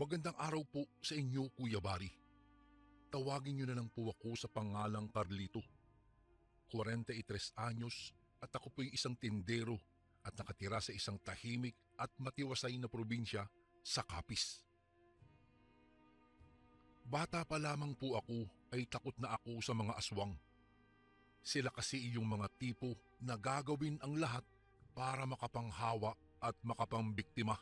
Magandang araw po sa inyo, Kuya Bari. Tawagin niyo na lang po ako sa pangalang Carlito. 43 anyos at ako po'y isang tindero at nakatira sa isang tahimik at matiwasay na probinsya sa Capiz. Bata pa lamang po ako ay takot na ako sa mga aswang. Sila kasi yung mga tipo na gagawin ang lahat para makapanghawa at makapambiktima.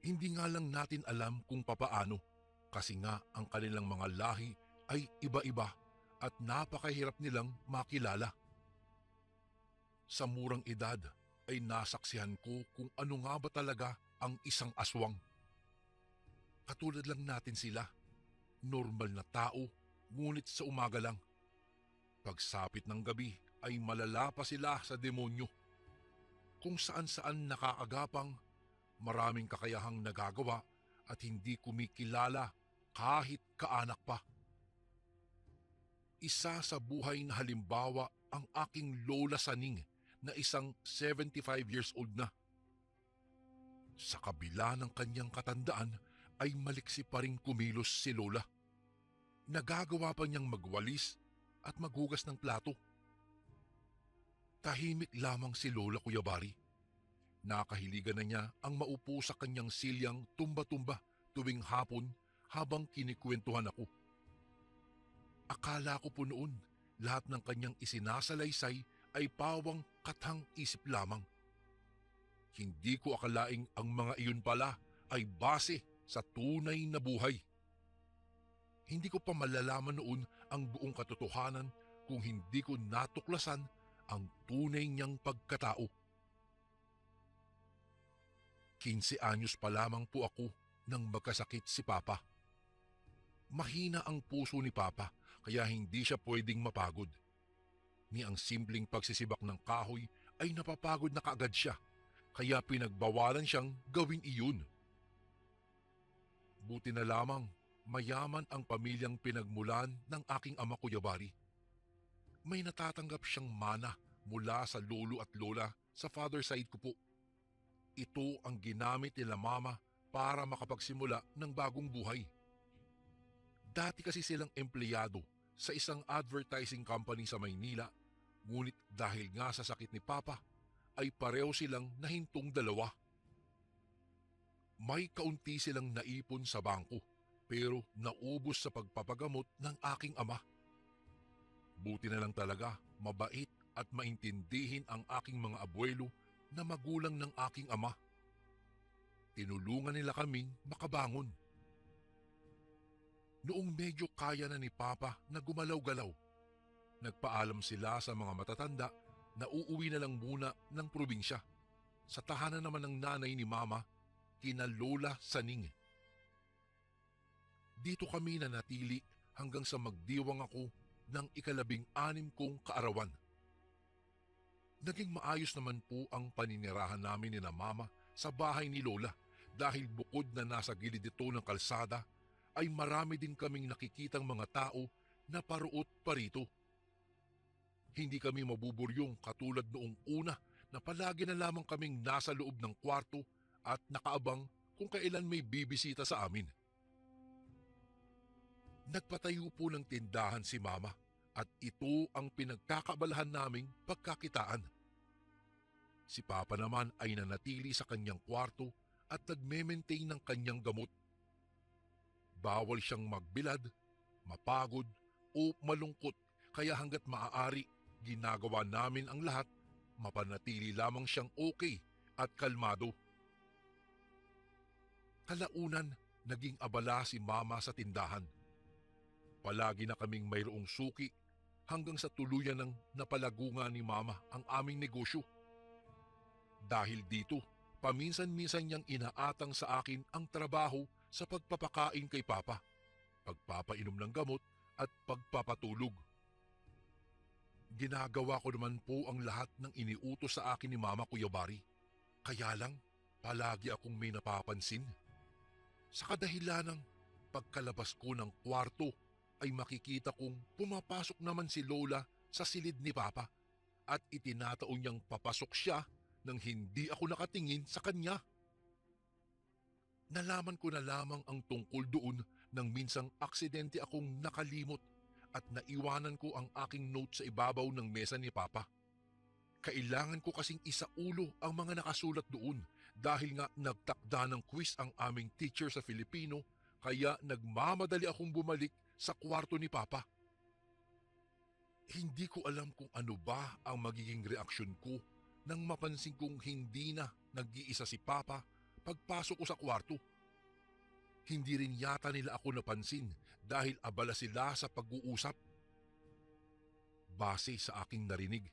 Hindi nga lang natin alam kung papaano kasi nga ang kanilang mga lahi ay iba-iba at napakahirap nilang makilala. Sa murang edad ay nasaksihan ko kung ano nga ba talaga ang isang aswang. Katulad lang natin sila, normal na tao, ngunit sa umaga lang. Pagsapit ng gabi ay malala pa sila sa demonyo. Kung saan-saan nakakagapang, maraming kakayahang nagagawa at hindi kumikilala kahit kaanak pa. Isa sa buhay na halimbawa ang aking lola Saning na isang 75 years old na. Sa kabila ng kanyang katandaan ay maliksi pa rin kumilos si lola. Nagagawa pa niyang magwalis at maghugas ng plato. Tahimik lamang si lola, Kuya Bari. Nakahiligan na niya ang maupo sa kanyang silyang tumba-tumba tuwing hapon habang kinikwentuhan ako. Akala ko po noon lahat ng kanyang isinasalaysay ay pawang kathang isip lamang. Hindi ko akalaing ang mga iyon pala ay base sa tunay na buhay. Hindi ko pa malalaman noon ang buong katotohanan kung hindi ko natuklasan ang tunay niyang pagkatao. 15 anyos pa lamang po ako nang magkasakit si Papa. Mahina ang puso ni Papa kaya hindi siya pwedeng mapagod. Ni ang simpleng pagsisibak ng kahoy ay napapagod na kaagad siya kaya pinagbawalan siyang gawin iyon. Buti na lamang mayaman ang pamilyang pinagmulan ng aking ama, Kuya Bari. May natatanggap siyang mana mula sa lolo at lola sa father side ko po. Ito ang ginamit nila mama para makapagsimula ng bagong buhay. Dati kasi silang empleyado sa isang advertising company sa Maynila, ngunit dahil nga sa sakit ni Papa, ay pareho silang nahintong dalawa. May kaunti silang naipon sa bangko, pero naubos sa pagpapagamot ng aking ama. Buti na lang talaga, mabait at maintindihin ang aking mga abuelo na magulang ng aking ama. Tinulungan nila kaming makabangon. Noong medyo kaya na ni Papa na gumalaw-galaw, nagpaalam sila sa mga matatanda na uuwi na lang muna ng probinsya. Sa tahanan naman ng nanay ni Mama, kina Lola Saning. Dito kami nanatili hanggang sa magdiwang ako ng ika-16 kong kaarawan. Naging maayos naman po ang paninirahan namin ni na Mama sa bahay ni Lola dahil bukod na nasa gilid ito ng kalsada ay marami din kaming nakikitang mga tao na paruot parito. Hindi kami mabuburyong katulad noong una na palagi na lamang kaming nasa loob ng kwarto at nakaabang kung kailan may bibisita sa amin. Nagpatayo po ng tindahan si Mama at ito ang pinagkakabalahan naming pagkakitaan. Si Papa naman ay nanatili sa kanyang kwarto at nagme-maintain ng kanyang gamot. Bawal siyang magbilad, mapagod o malungkot kaya hanggat maaari ginagawa namin ang lahat mapanatili lamang siyang okay at kalmado. Kalaunan naging abala si Mama sa tindahan. Palagi na kaming mayroong suki hanggang sa tuluyan ng napalagungan ni Mama ang aming negosyo. Dahil dito, paminsan-minsan niyang inaatang sa akin ang trabaho sa pagpapakain kay Papa, pagpapainom ng gamot at pagpapatulog. Ginagawa ko naman po ang lahat ng iniutos sa akin ni Mama, Kuya Bari. Kaya lang, palagi akong may napapansin. Sa kadahilan ng pagkalabas ko ng kwarto ay makikita kong pumapasok naman si Lola sa silid ni Papa at itinataon niyang papasok siya nang hindi ako nakatingin sa kanya. Nalaman ko na lamang ang tungkol doon nang minsang aksidente akong nakalimot at naiwanan ko ang aking note sa ibabaw ng mesa ni Papa. Kailangan ko kasing isaulo ang mga nakasulat doon dahil nga nagtakda ng quiz ang aming teacher sa Filipino kaya nagmamadali akong bumalik sa kwarto ni Papa. Hindi ko alam kung ano ba ang magiging reaksyon ko nang mapansin kong hindi na nag-iisa si Papa pagpasok ko sa kwarto. Hindi rin yata nila ako napansin dahil abala sila sa pag-uusap. Base sa aking narinig,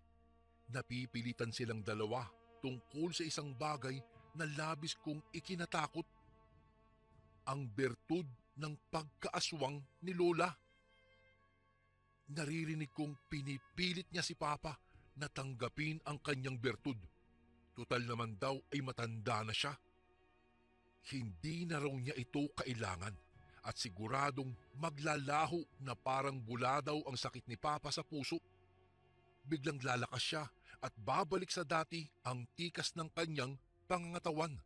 napipilitan silang dalawa tungkol sa isang bagay na labis kong ikinatakot. Ang bertud ng pagkaaswang ni Lola. Naririnig kong pinipilit niya si Papa na tanggapin ang kanyang bertud. Tutal naman daw ay matanda na siya. Hindi na raw niya ito kailangan at siguradong maglalaho na parang bula daw ang sakit ni Papa sa puso. Biglang lalakas siya at babalik sa dati ang tikas ng kanyang pangangatawan.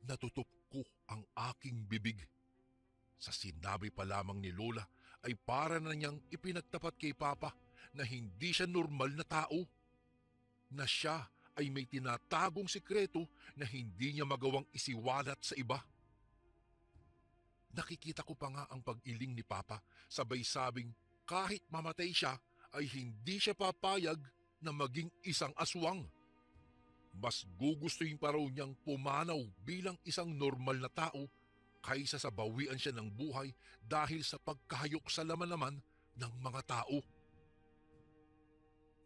Natutup ko ang aking bibig. Sa sinabi pa lamang ni Lola ay para na niyang ipinagtapat kay Papa na hindi siya normal na tao. Na siya ay may tinatagong sikreto na hindi niya magawang isiwalat sa iba. Nakikita ko pa nga ang pag-iling ni Papa, sabay sabing kahit mamatay siya ay hindi siya papayag na maging isang aswang. Mas gugustuhin pa raw niyang pumanaw bilang isang normal na tao kaysa sa bawian siya ng buhay dahil sa pagkahayok sa laman-laman ng mga tao.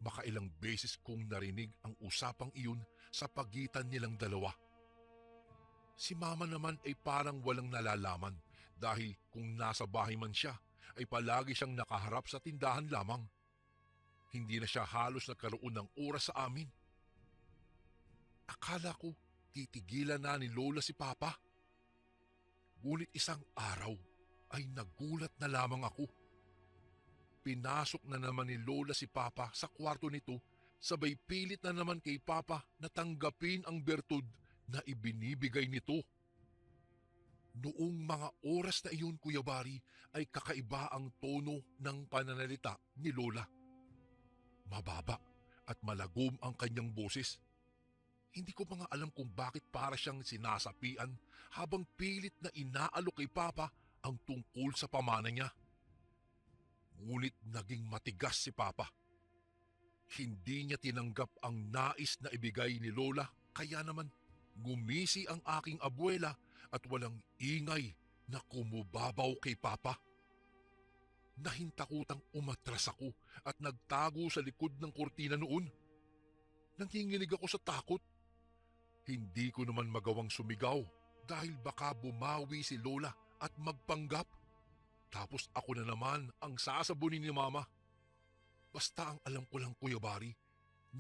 Makailang beses kong narinig ang usapang iyon sa pagitan nilang dalawa. Si Mama naman ay parang walang nalalaman dahil kung nasa bahay man siya ay palagi siyang nakaharap sa tindahan lamang. Hindi na siya halos nagkaroon ng oras sa amin. Akala ko titigilan na ni Lola si Papa. Ngunit isang araw ay nagulat na lamang ako. Pinasok na naman ni Lola si Papa sa kwarto nito, sabay pilit na naman kay Papa na tanggapin ang bertud na ibinibigay nito. Noong mga oras na iyon, Kuya Bari, ay kakaiba ang tono ng pananalita ni Lola. Mababa at malagom ang kanyang boses. Hindi ko pa nga alam kung bakit para siyang sinasapian habang pilit na inaalok kay Papa ang tungkol sa pamana niya. Ngunit naging matigas si Papa. Hindi niya tinanggap ang nais na ibigay ni Lola, kaya naman gumisi ang aking abuela at walang ingay na kumubabaw kay Papa. Nahintakutang umatras ako at nagtago sa likod ng kurtina noon. Nanginginig ako sa takot. Hindi ko naman magawang sumigaw dahil baka bumawi si Lola at magpanggap. Tapos ako na naman ang sasabunin ni Mama. Basta ang alam ko lang, Kuya Bari,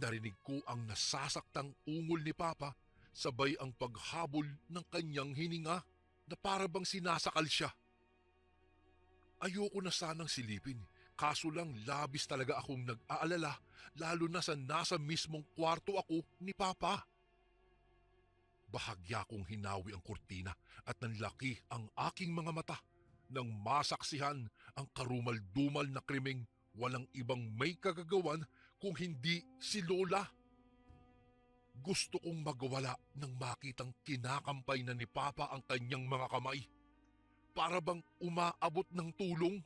narinig ko ang nasasaktang ungol ni Papa sabay ang paghabol ng kanyang hininga na para bang sinasakal siya. Ayoko na sanang silipin, kaso lang labis talaga akong nag-aalala lalo na sa nasa mismong kwarto ako ni Papa. Bahagya kong hinawi ang kurtina at nanlaki ang aking mga mata nang masaksihan ang karumal-dumal na krimeng walang ibang may kagagawan kung hindi si Lola. Gusto kong magwala nang makitang kinakampay na ni Papa ang kanyang mga kamay. Para bang umaabot ng tulong.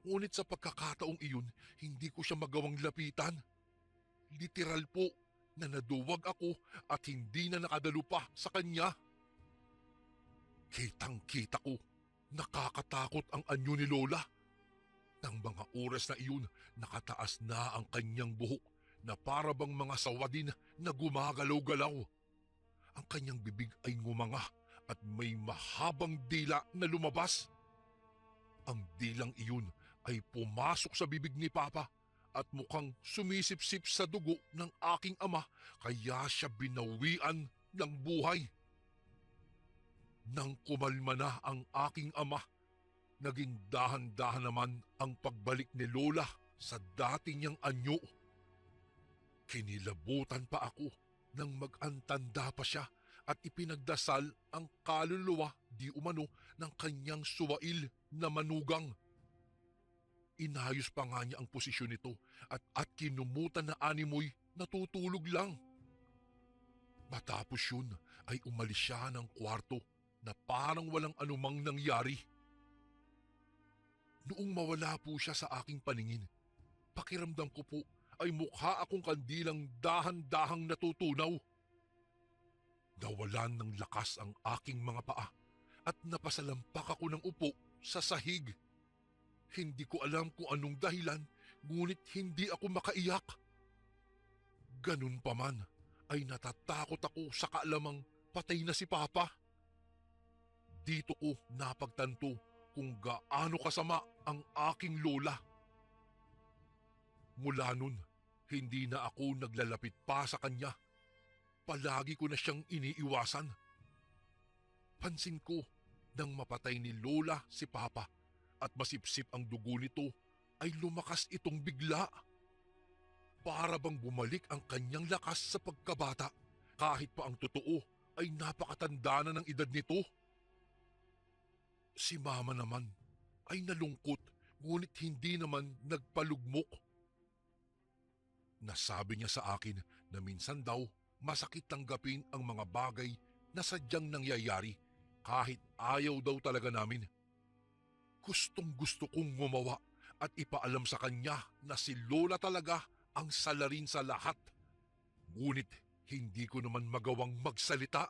Ngunit sa pagkakataong iyon, hindi ko siya magawang lapitan. Literal po na naduwag ako at hindi na nakadalo pa sa kanya. Kitang-kita ko. Nakakatakot ang anyo ni Lola. Nang mga oras na iyon, nakataas na ang kanyang buhok na para bang mga sawadin na gumagalaw-galaw. Ang kanyang bibig ay ngumanga at may mahabang dila na lumabas. Ang dilang iyon ay pumasok sa bibig ni Papa at mukhang sumisipsip sa dugo ng aking ama kaya siya binawian ng buhay. Nang kumalma na ang aking ama, naging dahan-dahan naman ang pagbalik ni Lola sa dati niyang anyo. Kinilabutan pa ako nang mag-antanda pa siya at ipinagdasal ang kaluluwa di umano ng kanyang suwail na manugang. Inayos pa nga niya ang posisyon nito at kinumutan na animoy natutulog lang. Matapos yun ay umalis siya ng kwarto na parang walang anumang nangyari. Noong mawala po siya sa aking paningin, pakiramdam ko po ay mukha akong kandilang dahan-dahang natutunaw. Nawalan ng lakas ang aking mga paa at napasalampak ako ng upo sa sahig. Hindi ko alam kung anong dahilan, ngunit hindi ako makaiyak. Ganun pa man, ay natatakot ako sa kaalamang patay na si Papa. Dito ko napagtanto kung gaano kasama ang aking lola. Mula nun, hindi na ako naglalapit pa sa kanya. Palagi ko na siyang iniiwasan. Pansin ko nang mapatay ni Lola si Papa at masipsip ang dugo nito ay lumakas itong bigla. Para bang bumalik ang kanyang lakas sa pagkabata kahit pa ang totoo ay napakatanda na ng edad nito. Si Mama naman ay nalungkot ngunit hindi naman nagpalugmok. Nasabi niya sa akin na minsan daw masakit tanggapin ang mga bagay na sadyang nangyayari kahit ayaw daw talaga namin. Gustong gusto kong gumawa at ipaalam sa kanya na si Lola talaga ang salarin sa lahat. Ngunit hindi ko naman magawang magsalita.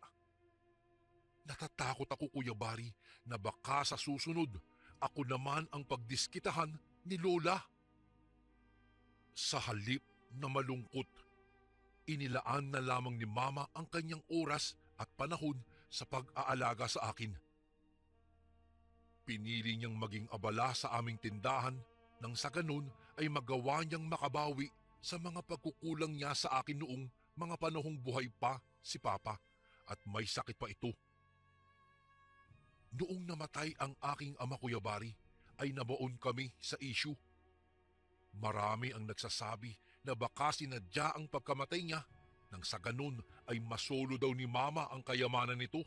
Natatakot ako, Kuya Bari, na baka sa susunod ako naman ang pagdiskitahan ni Lola. Sa halip na malungkot, inilaan na lamang ni Mama ang kanyang oras at panahon sa pag-aalaga sa akin. Pinili niyang maging abala sa aming tindahan nang sa ganun ay magawa niyang makabawi sa mga pagkukulang niya sa akin noong mga panahong buhay pa si Papa at may sakit pa ito. Noong namatay ang aking ama, Kuya Bari, ay nabaon kami sa issue. Marami ang nagsasabi na baka sinadya ang pagkamatay niya nang sa ganun ay masolo daw ni Mama ang kayamanan nito.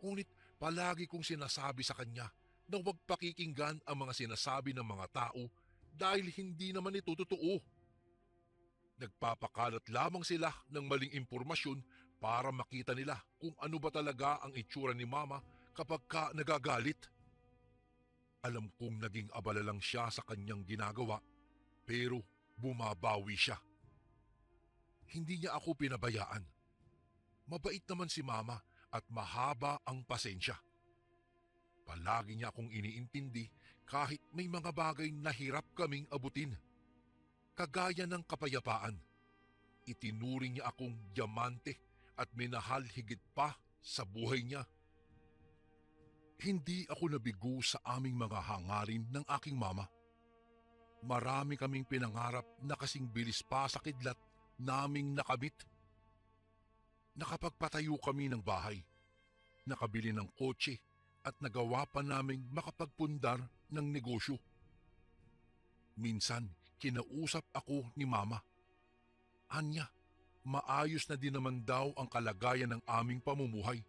Ngunit palagi kong sinasabi sa kanya na huwag pakikinggan ang mga sinasabi ng mga tao dahil hindi naman ito totoo. Nagpapakalat lamang sila ng maling impormasyon para makita nila kung ano ba talaga ang itsura ni Mama kapag ka nagagalit. Alam kong naging abala lang siya sa kanyang ginagawa, pero bumabawi siya. Hindi niya ako pinabayaan. Mabait naman si Mama at mahaba ang pasensya. Palagi niya akong iniintindi kahit may mga bagay na hirap kaming abutin. Kagaya ng kapayapaan. Itinuring niya akong diamante at minahal higit pa sa buhay niya. Hindi ako nabigo sa aming mga hangarin ng aking mama. Marami kaming pinangarap na kasing bilis pa sa kidlat naming nakamit. Nakapagpatayo kami ng bahay, nakabili ng kotse at nagawa pa naming makapagpundar ng negosyo. Minsan, kinausap ako ni Mama. Anya, maayos na din naman daw ang kalagayan ng aming pamumuhay.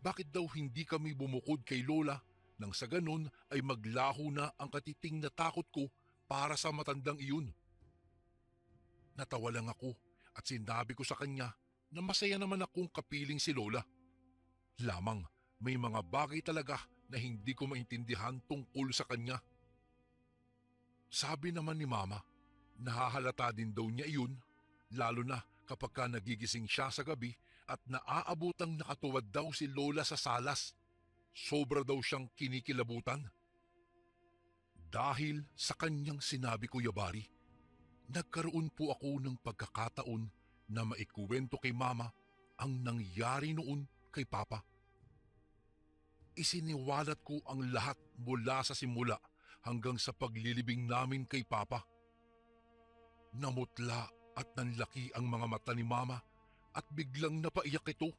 Bakit daw hindi kami bumukod kay Lola nang sa ganun ay maglaho na ang katiting na takot ko para sa matandang iyon? Natawa lang ako at sinabi ko sa kanya na masaya naman akong kapiling si Lola. Lamang may mga bagay talaga na hindi ko maintindihan tungkol sa kanya. Sabi naman ni Mama, nahahalata din daw niya iyon, lalo na kapag ka nagigising siya sa gabi at naaabutang nakatuwad daw si Lola sa salas. Sobra daw siyang kinikilabutan. Dahil sa kanyang sinabi, Kuya Bari, nagkaroon po ako ng pagkakataon na maikuwento kay Mama ang nangyari noon kay Papa. Isiniwalat ko ang lahat mula sa simula hanggang sa paglilibing namin kay Papa. Namutla at nanlaki ang mga mata ni Mama at biglang napaiyak ito.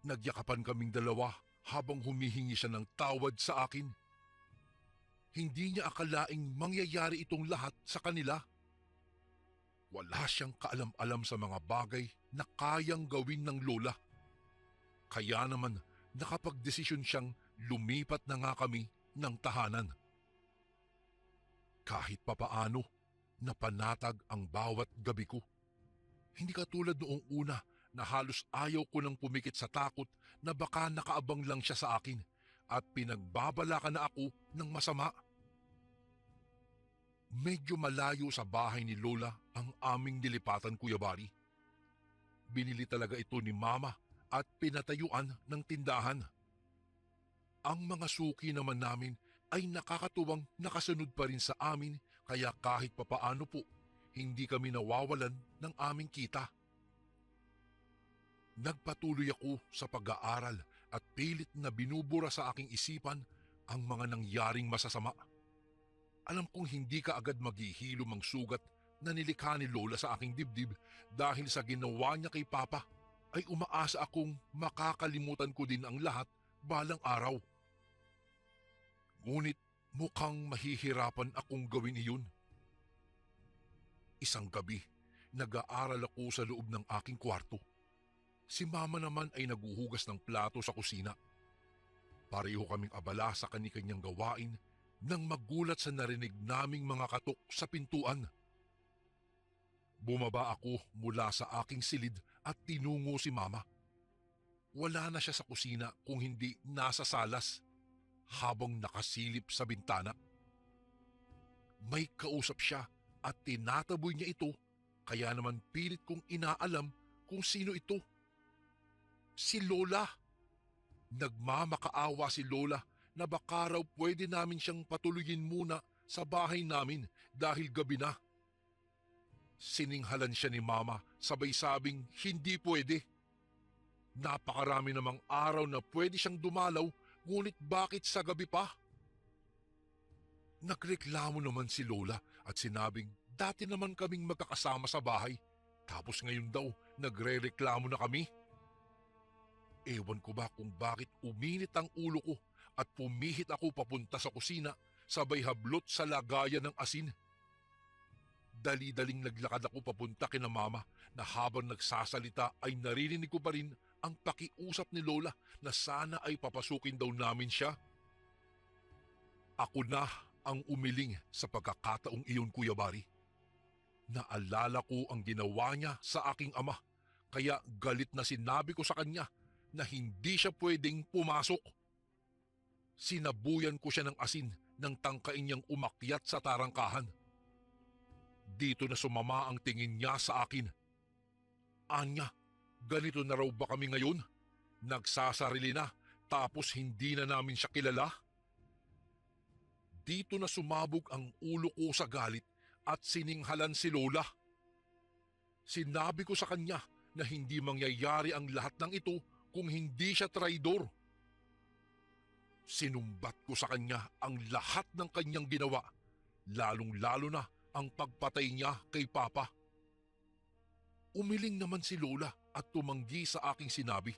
Nagyakapan kaming dalawa habang humihingi siya ng tawad sa akin. Hindi niya akalaing mangyayari itong lahat sa kanila. Wala siyang kaalam-alam sa mga bagay na kayang gawin ng lola. Kaya naman nakapagdesisyon siyang lumipat na nga kami ng tahanan. Kahit papaano, napanatag ang bawat gabi ko. Hindi katulad noong una na halos ayaw ko nang pumikit sa takot na baka nakaabang lang siya sa akin at pinagbabalakan na ako ng masama. Medyo malayo sa bahay ni Lola ang aming nilipatan, Kuya Bari. Binili talaga ito ni Mama at pinatayuan ng tindahan. Ang mga suki naman namin ay nakakatuwang nakasunod pa rin sa amin kaya kahit papaano po, hindi kami nawawalan ng aming kita. Nagpatuloy ako sa pag-aaral at pilit na binubura sa aking isipan ang mga nangyaring masasama. Alam kong hindi ka agad maghihilom ang sugat na nilikha ni Lola sa aking dibdib dahil sa ginawa niya kay Papa ay umaasa akong makakalimutan ko din ang lahat balang araw. Ngunit mukhang mahihirapan akong gawin iyon. Isang gabi, nag-aaral ako sa loob ng aking kwarto. Si Mama naman ay naguhugas ng plato sa kusina. Pareho kaming abala sa kani-kanyang gawain nang magulat sa narinig naming mga katok sa pintuan. Bumaba ako mula sa aking silid at tinungo si Mama. Wala na siya sa kusina kung hindi nasa salas habang nakasilip sa bintana. May kausap siya at tinataboy niya ito kaya naman pilit kong inaalam kung sino ito. Si Lola. Nagmamakaawa si Lola na baka raw pwede namin siyang patuloyin muna sa bahay namin dahil gabi na. Sininghalan siya ni Mama sabay sabing hindi pwede. Napakarami namang araw na pwede siyang dumalaw ngunit bakit sa gabi pa? Nagreklamo naman si Lola at sinabing dati naman kaming magkakasama sa bahay tapos ngayon daw nagre-reklamo na kami. Ewan ko ba kung bakit uminit ang ulo ko at pumihit ako papunta sa kusina sabay hablot sa lagayan ng asin. Dali-daling naglakad ako papunta kina Mama na habang nagsasalita ay naririnig ko pa rin ang pakiusap ni Lola na sana ay papasukin daw namin siya. Ako na ang umiling sa pagkakataong iyon, Kuya Bari. Naalala ko ang ginawa niya sa aking ama kaya galit na sinabi ko sa kanya na hindi siya pwedeng pumasok. Sinabuyan ko siya ng asin nang tangkain niyang umakyat sa tarangkahan. Dito na sumama ang tingin niya sa akin. Anya, ganito na raw ba kami ngayon? Nagsasarili na tapos hindi na namin siya kilala? Dito na sumabog ang ulo ko sa galit at sininghalan si Lola. Sinabi ko sa kanya na hindi mangyayari ang lahat ng ito kung hindi siya traidor. Sinumbat ko sa kanya ang lahat ng kanyang ginawa, lalong-lalo na ang pagpatay niya kay Papa. Umiling naman si Lola at tumanggi sa aking sinabi,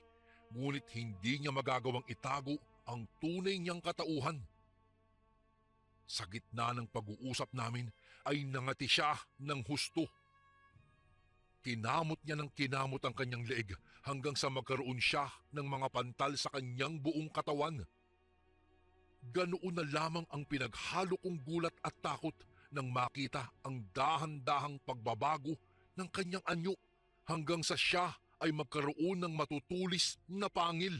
ngunit hindi niya magagawang itago ang tunay niyang katauhan. Sa gitna ng pag-uusap namin ay nangati siya ng husto. Kinamot niya ng kinamot ang kanyang leeg hanggang sa magkaroon siya ng mga pantal sa kanyang buong katawan. Ganoon na lamang ang pinaghalo kong gulat at takot nang makita ang dahan-dahang pagbabago ng kanyang anyo hanggang sa siya ay magkaroon ng matutulis na pangil.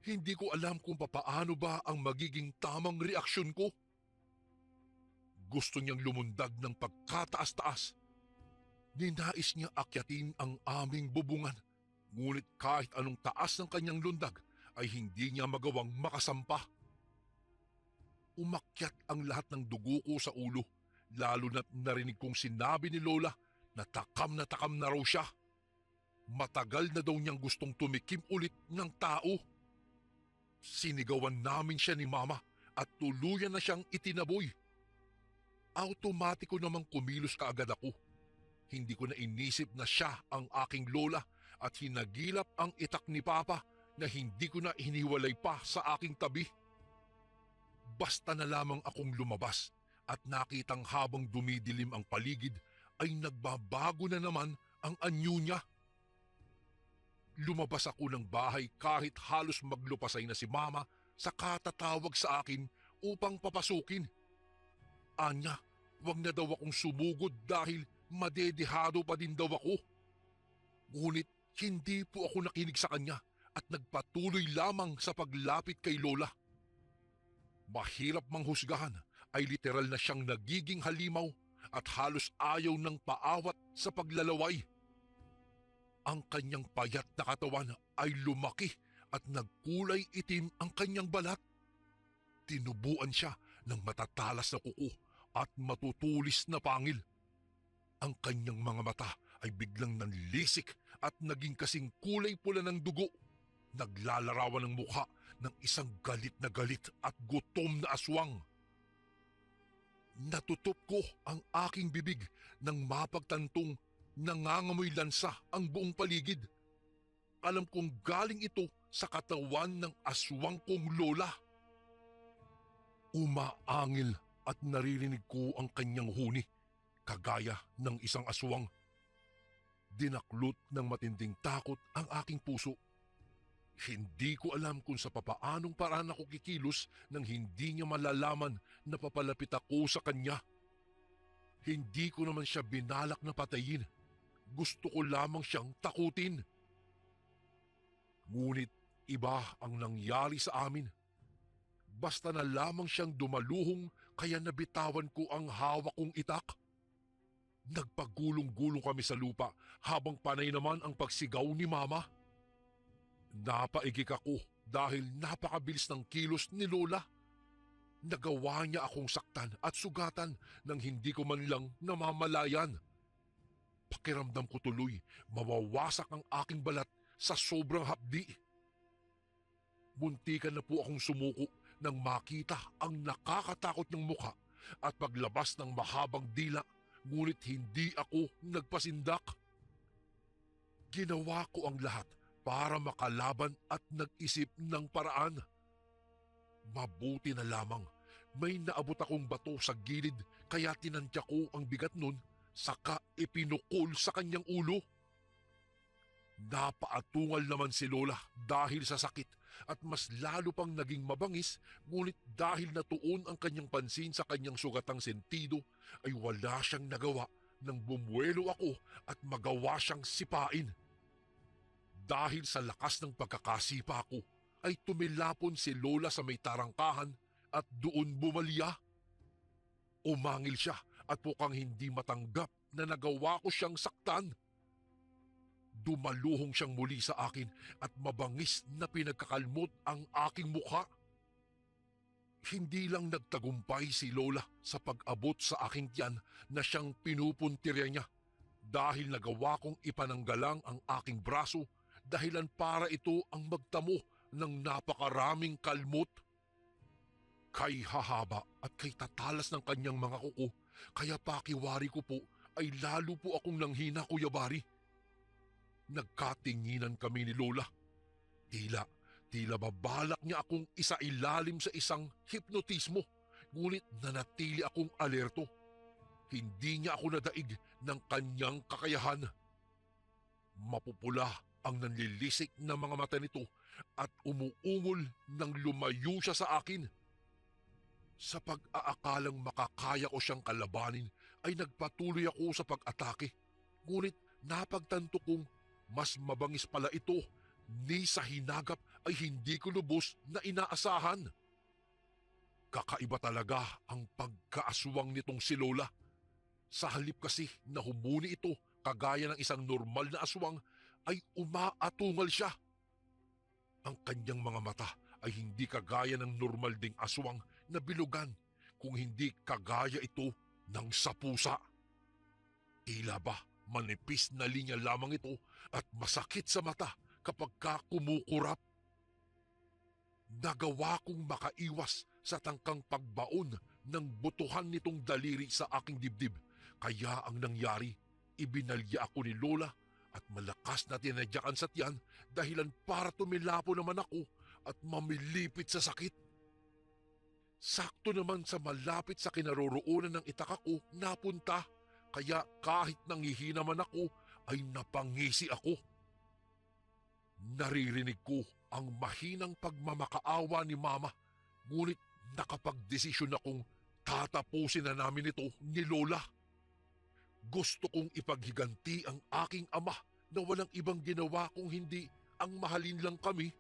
Hindi ko alam kung papaano ba ang magiging tamang reaksyon ko. Gusto niyang lumundag ng pagkataas-taas. Ninais niya akyatin ang aming bubungan, ngunit kahit anong taas ng kanyang lundag ay hindi niya magawang makasampa. Umakyat ang lahat ng dugo ko sa ulo, lalo na't narinig kong sinabi ni Lola na takam na raw siya. Matagal na daw niyang gustong tumikim ulit ng tao. Sinigawan namin siya ni Mama at tuluyan na siyang itinaboy. Automatiko namang kumilos kaagad ako. Hindi ko na inisip na siya ang aking Lola at hinagilap ang itak ni Papa na hindi ko na hiniwalay pa sa aking tabi. Basta na lamang akong lumabas at nakitang habang dumidilim ang paligid ay nagbabago na naman ang anyo niya. Lumabas ako ng bahay kahit halos maglupasay na si Mama sa katatawag sa akin upang papasukin. Anya, wag na daw akong sumugod dahil madedehado pa din daw ako. Ngunit hindi po ako nakinig sa kanya at nagpatuloy lamang sa paglapit kay Lola. Mahirap manghusgahan ay literal na siyang nagiging halimaw at halos ayaw ng paawat sa paglalaway. Ang kanyang payat na katawan ay lumaki at nagkulay itim ang kanyang balat. Tinubuan siya ng matatalas na kuko at matutulis na pangil. Ang kanyang mga mata ay biglang nanlisik at naging kasing kulay pula ng dugo. Naglalarawan ng mukha ng isang galit at gutom na aswang. Natutup ko ang aking bibig nang mapagtantong nangangamoy lansa ang buong paligid. Alam kong galing ito sa katawan ng aswang kong Lola. Umaangil at naririnig ko ang kanyang huni, kagaya ng isang aswang. Dinaklot ng matinding takot ang aking puso. Hindi ko alam kung sa papaanong paraan ako kikilos nang hindi niya malalaman na papalapit ako sa kanya. Hindi ko naman siya binalak na patayin. Gusto ko lamang siyang takutin. Ngunit iba ang nangyari sa amin. Basta na lamang siyang dumaluhong kaya nabitawan ko ang hawak kong itak. Nagpagulong-gulong kami sa lupa habang panay naman ang pagsigaw ni Mama. Napaigik ako dahil napakabilis ng kilos ni Lola. Nagawa niya akong saktan at sugatan nang hindi ko man lang namamalayan. Pakiramdam ko tuloy mawawasak ang aking balat sa sobrang hapdi. Muntikan na po akong sumuko nang makita ang nakakatakot ng mukha at paglabas ng mahabang dila, ngunit hindi ako nagpasindak. Ginawa ko ang lahat para makalaban at nag-isip ng paraan. Mabuti na lamang may naabot akong bato sa gilid kaya tinantya ko ang bigat nun saka ipinukol sa kanyang ulo. Napaatungal naman si Lola dahil sa sakit at mas lalo pang naging mabangis, ngunit dahil natuon ang kanyang pansin sa kanyang sugatang sentido ay wala siyang nagawa nang bumuelo ako at magawa siyang sipain. Dahil sa lakas ng pagkakasipa ko ay tumilapon si Lola sa may tarangkahan at doon bumalya. Umangil siya at mukhang hindi matanggap na nagawa ko siyang saktan. Dumaluhong siyang muli sa akin at mabangis na pinagkakalmot ang aking mukha. Hindi lang nagtagumpay si Lola sa pag-abot sa aking tiyan na siyang pinupuntirya niya dahil nagawa kong ipananggalang ang aking braso, dahilan para ito ang magtamo ng napakaraming kalmot. Kay hahaba at kay tatalas ng kanyang mga kuko, kaya pakiwari ko po ay lalo po akong nanghina, Kuya Bari. Nagkatinginan kami ni Lola. Tila babalak niya akong isailalim sa isang hipnotismo, ngunit nanatili akong alerto. Hindi niya ako nadaig ng kanyang kakayahan. Mapupula ang nanlilisik na mga mata nito at umuungol nang lumayo siya sa akin. Sa pag-aakalang makakaya ko siyang kalabanin ay nagpatuloy ako sa pag-atake. Ngunit napagtanto kong mas mabangis pala ito ni sa hinagap ay hindi ko lubos na inaasahan. Kakaiba talaga ang pagkaaswang nitong si Lola. Sa halip kasi na humuni ito kagaya ng isang normal na aswang, ay umaatungal siya. Ang kanyang mga mata ay hindi kagaya ng normal ding aswang na bilugan, kung hindi kagaya ito ng sapusa. Tila ba manipis na linya lamang ito at masakit sa mata kapag kumukurap. Nagawa kong makaiwas sa tangkang pagbaon ng butuhan nitong daliri sa aking dibdib, kaya ang nangyari, ibinalya ako ni Lola at malakas na tinadyakan sa tiyan, dahilan para tumilapo naman ako at mamilipit sa sakit. Sakto naman sa malapit sa kinaroroonan ng itak ako napunta, kaya kahit nanghihina man ako ay napangisi ako. Naririnig ko ang mahinang pagmamakaawa ni Mama, ngunit nakapagdesisyon akong tatapusin na namin ito ni Lola. Gusto kong ipaghiganti ang aking ama na walang ibang ginawa kung hindi ang mahalin lang kami,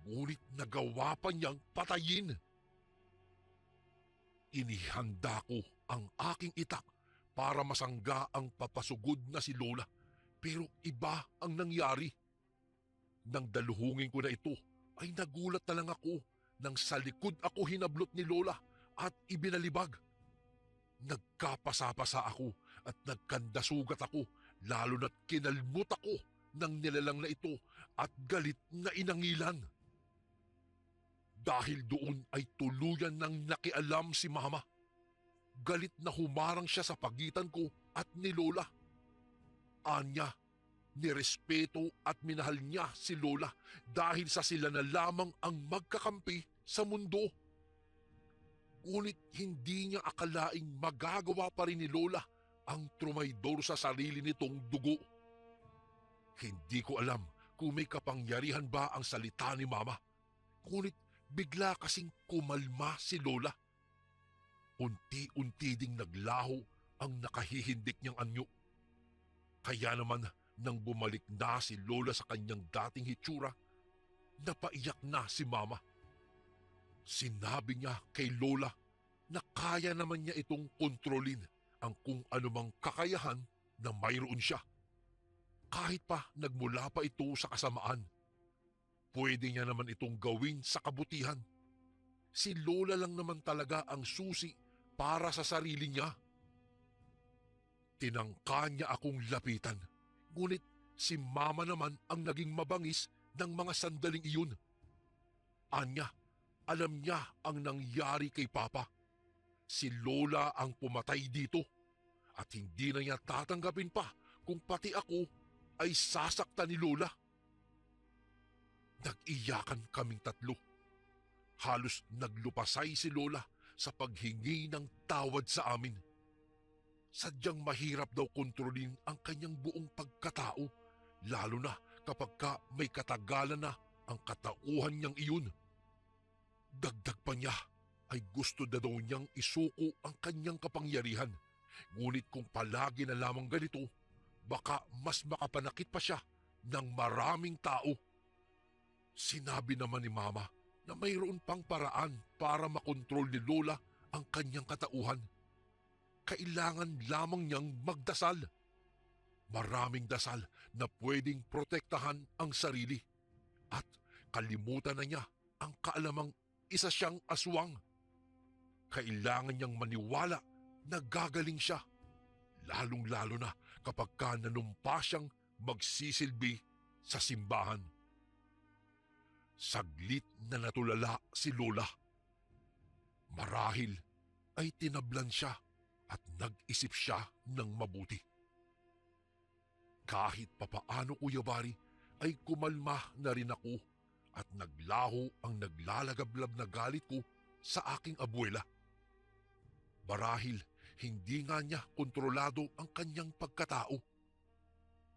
ngunit nagawa pa niyang patayin. Inihanda ko ang aking itak para masangga ang papasugod na si Lola, pero iba ang nangyari. Nang daluhungin ko na ito, ay nagulat na lang ako nang sa likod ako hinablot ni Lola at ibinalibag. Nagkapasa-pasa ako at nagkandasugat ako, lalo na't kinalmot ako ng nilalang na ito at galit na inangilan. Dahil doon ay tuluyan ng nakialam si Mama. Galit na humarang siya sa pagitan ko at ni Lola. Anya, nirespeto at minahal niya si Lola dahil sa sila na lamang ang magkakampi sa mundo. Ngunit hindi niya akalaing magagawa pa rin ni Lola ang trumaydor sa sarili nitong dugo. Hindi ko alam kung may kapangyarihan ba ang salita ni Mama, ngunit bigla kasing kumalma si Lola. Unti-unti ding naglaho ang nakahihindik niyang anyo. Kaya naman nang bumalik na si Lola sa kanyang dating hitsura, napaiyak na si Mama. Sinabi niya kay Lola na kaya naman niya itong kontrolin ang kung anumang kakayahan na mayroon siya. Kahit pa nagmula pa ito sa kasamaan, pwede niya naman itong gawin sa kabutihan. Si Lola lang naman talaga ang susi para sa sarili niya. Tinangka niya akong lapitan, ngunit si Mama naman ang naging mabangis ng mga sandaling iyon. Anya, alam niya ang nangyari kay Papa. Si Lola ang pumatay dito at hindi na niya tatanggapin pa kung pati ako ay sasaktan ni Lola. Nag-iyakan kaming tatlo. Halos naglupasay si Lola sa paghingi ng tawad sa amin. Sadyang mahirap daw kontrolin ang kanyang buong pagkatao, lalo na kapag may katagalan na ang katauhan niyang iyon. Dagdag pa niya ay gusto na daw niyang isuko ang kanyang kapangyarihan, ngunit kung palagi na lamang ganito, baka mas makapanakit pa siya ng maraming tao. Sinabi naman ni Mama na mayroon pang paraan para makontrol ni Lola ang kanyang katauhan. Kailangan lamang niyang magdasal. Maraming dasal na pwedeng protektahan ang sarili. At kalimutan na niya ang kaalamang isa siyang aswang. Kailangan niyang maniwala na gagaling siya, lalong-lalo na kapag nanumpa siyang magsisilbi sa simbahan. Saglit na natulala si Lola. Marahil ay tinablan siya at nag-isip siya ng mabuti. Kahit papaano, Kuya Bari, ay kumalma na rin ako at naglaho ang naglalagablab na galit ko sa aking abuela. Marahil hindi nga niya kontrolado ang kanyang pagkatao.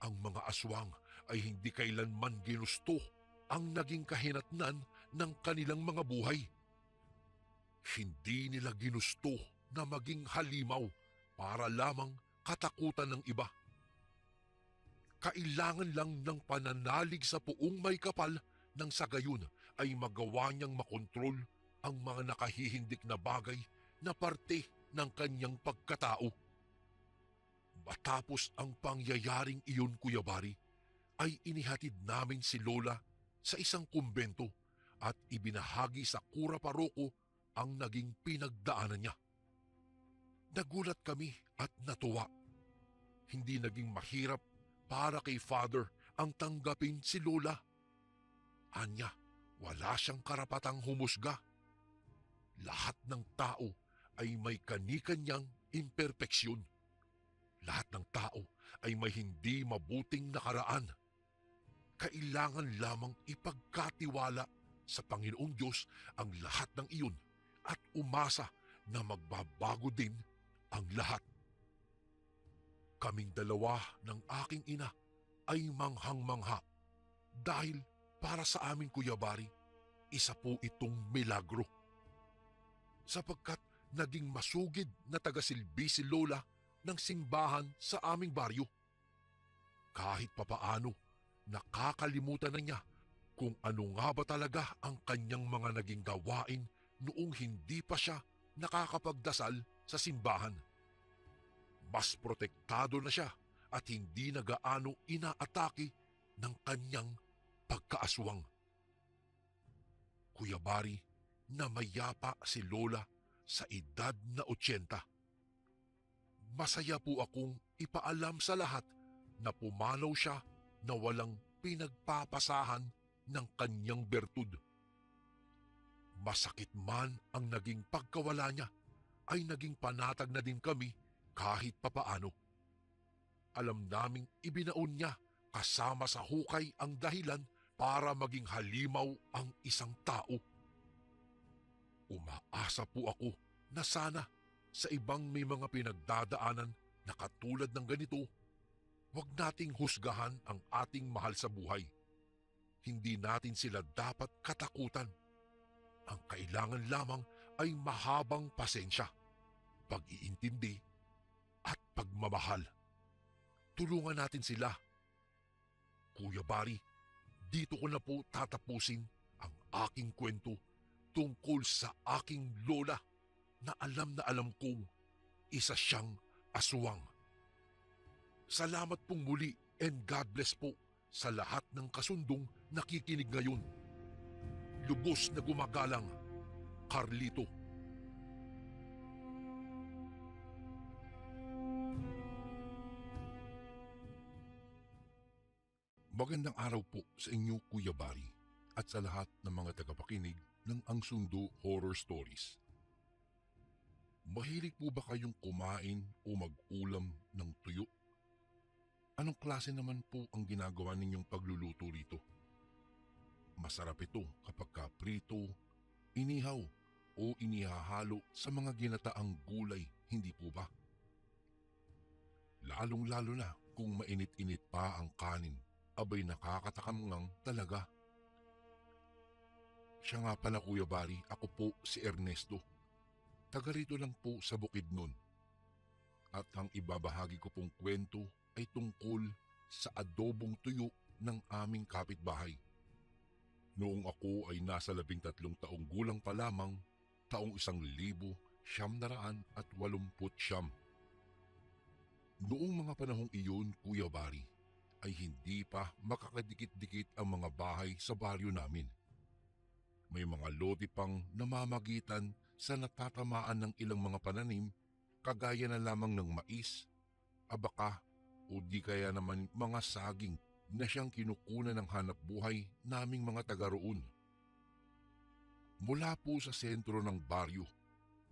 Ang mga aswang ay hindi kailanman ginusto ang naging kahinatnan ng kanilang mga buhay. Hindi nila ginusto na maging halimaw para lamang katakutan ng iba. Kailangan lang ng pananalig sa puong may kapal nang sa gayon ay magawa niyang makontrol ang mga nakahihindik na bagay na parte ng kanyang pagkatao. Matapos ang pangyayaring iyon, Kuya Bari, ay inihatid namin si Lola sa isang kumbento at ibinahagi sa kura paroko ang naging pinagdaanan niya. Nagulat kami at natuwa. Hindi naging mahirap para kay Father ang tanggapin si Lola. Anya, wala siyang karapatang humusga. Lahat ng tao ay may kani-kanyang imperpeksyon. Lahat ng tao ay may hindi mabuting nakaraan. Kailangan lamang ipagkatiwala sa Panginoong Diyos ang lahat ng iyon at umasa na magbabago din ang lahat. Kaming dalawa ng aking ina ay manghang-mangha dahil para sa amin, Kuya Bari, isa po itong milagro. Sapagkat naging masugid na tagasilbi si Lola ng simbahan sa aming baryo. Kahit papaano, nakakalimutan na niya kung ano nga ba talaga ang kanyang mga naging gawain noong hindi pa siya nakakapagdasal sa simbahan. Mas protektado na siya at hindi na gaano inaatake ng kanyang pagkaaswang. Kuya Bari, namayapa si Lola sa edad na 80. Masaya po akong ipaalam sa lahat na pumanaw siya na walang pinagpapasahan ng kanyang bertud. Masakit man ang naging pagkawala niya, ay naging panatag na din kami kahit papaano. Alam naming ibinaon niya kasama sa hukay ang dahilan para maging halimaw ang isang tao. Umaasa po ako na sana sa ibang may mga pinagdadaanan na katulad ng ganito, huwag nating husgahan ang ating mahal sa buhay. Hindi natin sila dapat katakutan. Ang kailangan lamang ay mahabang pasensya, pag-iintindi at pagmamahal. Tulungan natin sila. Kuya Bari, dito ko na po tatapusin ang aking kwento tungkol sa aking lola na alam kong isa siyang aswang. Salamat pong muli and God bless po sa lahat ng kasundong nakikinig ngayon. Lubos na gumagalang, Carlito. Magandang araw po sa inyo, Kuya Bari, at sa lahat ng mga tagapakinig ng Ang Sundo Horror Stories. Mahilig po ba kayong kumain o mag-ulam ng tuyo? Anong klase naman po ang ginagawa ninyong pagluluto rito? Masarap ito kapag prito, inihaw o inihahalo sa mga ginataang gulay, hindi po ba? Lalong-lalo na kung mainit-init pa ang kanin, abay nakakatakam ngang talaga. Siya nga pala, Kuya Bari, ako po si Ernesto. Taga rito lang po sa Bukidnon. At ang ibabahagi ko pong kwento ay tungkol sa adobong tuyo ng aming kapitbahay. Noong ako ay nasa 13 taong gulang pa lamang, taong 1989. Noong mga panahong iyon, Kuya Bari, ay hindi pa makakadikit-dikit ang mga bahay sa baryo namin. May mga lote pang namamagitan sa natatamaan ng ilang mga pananim, kagaya na lamang ng mais, abaka o di kaya naman mga saging na siyang kinukunan ng hanap buhay naming mga taga roon. Mula po sa sentro ng baryo,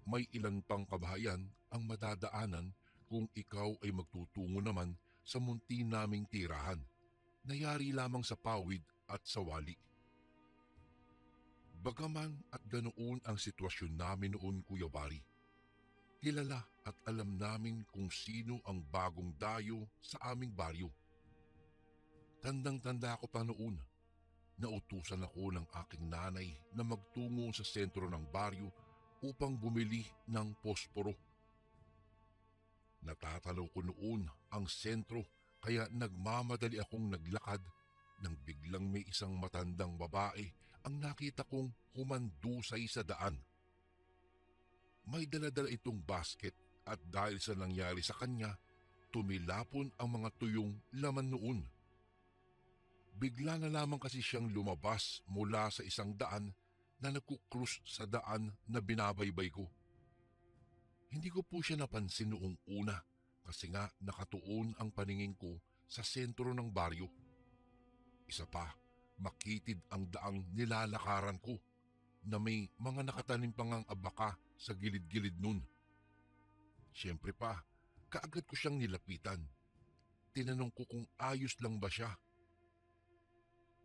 may ilan pang kabahayan ang madadaanan kung ikaw ay magtutungo naman sa munti naming tirahan, na yari lamang sa pawid at sa wali. Bagaman at ganoon ang sitwasyon namin noon, Kuya Bari, kilala at alam namin kung sino ang bagong dayo sa aming baryo. Tandang-tanda ko pa noon, nautusan ako ng aking nanay na magtungo sa sentro ng baryo upang bumili ng posporo. Natatalaw ko noon ang sentro, kaya nagmamadali akong naglakad nang biglang may isang matandang babae ang nakita kong humandusay sa daan. May daladala itong basket at dahil sa nangyari sa kanya, tumilapon ang mga tuyong laman noon. Bigla na lamang kasi siyang lumabas mula sa isang daan na nagkukrus sa daan na binabaybay ko. Hindi ko po siya napansin noong una kasi nga nakatuon ang paningin ko sa sentro ng baryo. Isa pa, makitid ang daang nilalakaran ko na may mga nakatanim pang ang abaka sa gilid-gilid nun. Siyempre pa, kaagad ko siyang nilapitan. Tinanong ko kung ayos lang ba siya.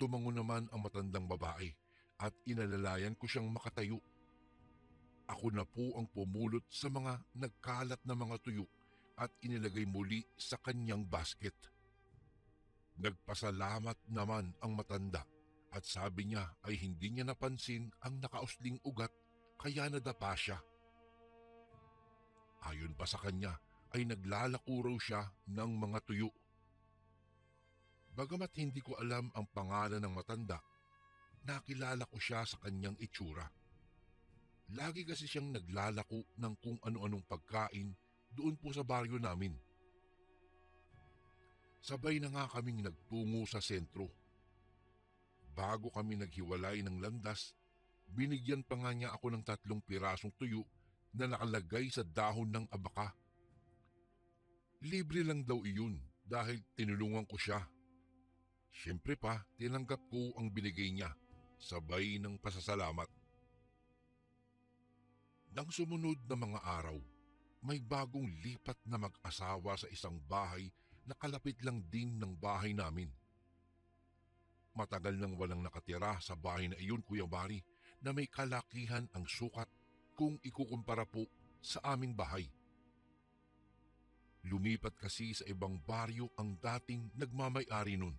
Tumango naman ang matandang babae at inalalayan ko siyang makatayo. Ako na po ang pumulot sa mga nagkalat na mga tuyo at inilagay muli sa kanyang basket. Nagpasalamat naman ang matanda at sabi niya ay hindi niya napansin ang nakausling ugat kaya nadapa siya. Ayon pa sa kanya ay naglalako raw siya ng mga tuyo. Bagamat hindi ko alam ang pangalan ng matanda, nakilala ko siya sa kanyang itsura. Lagi kasi siyang naglalako ng kung ano-anong pagkain doon po sa baryo namin. Sabay na nga kaming nagtungo sa sentro. Bago kami naghiwalay ng landas, binigyan pa nga niya ako ng 3 pirasong tuyo na nakalagay sa dahon ng abaka. Libre lang daw iyon dahil tinulungan ko siya. Siyempre pa, tinanggap ko ang binigay niya, sabay ng pasasalamat. Nang sumunod na mga araw, may bagong lipat na mag-asawa sa isang bahay na kalapit lang din ng bahay namin. Matagal nang walang nakatira sa bahay na iyon, Kuya Bari, na may kalakihan ang sukat kung ikukumpara po sa aming bahay. Lumipat kasi sa ibang baryo ang dating nagmamay-ari nun.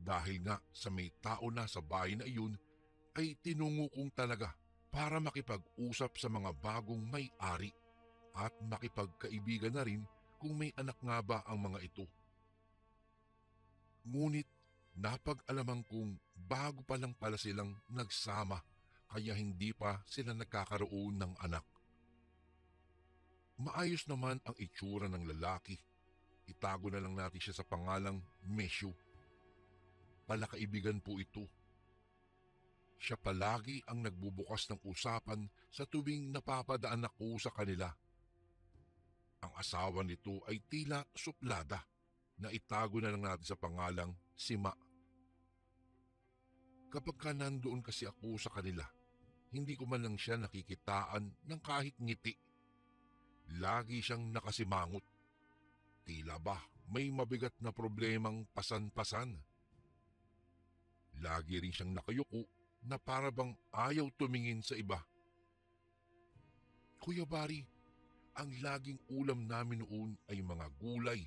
Dahil nga sa may tao na sa bahay na iyon, ay tinungo kong talaga para makipag-usap sa mga bagong may-ari at makipagkaibigan na rin kung may anak nga ba ang mga ito. Ngunit napag-alaman kong bago pa lang pala silang nagsama kaya hindi pa sila nagkakaroon ng anak. Maayos naman ang itsura ng lalaki. Itago na lang natin siya sa pangalang Mesyo. Palakaibigan po ito. Siya palagi ang nagbubukas ng usapan sa tuwing napapadaan ako sa kanila. Ang asawa nito ay tila suplada na itago na lang natin sa pangalang Sima. Kapag ka nandoon kasi ako sa kanila, hindi ko man lang siya nakikitaan ng kahit ngiti. Lagi siyang nakasimangot. Tila ba may mabigat na problemang pasan-pasan. Lagi rin siyang nakayuko na para bang ayaw tumingin sa iba. Kuya Bari, ang laging ulam namin noon ay mga gulay.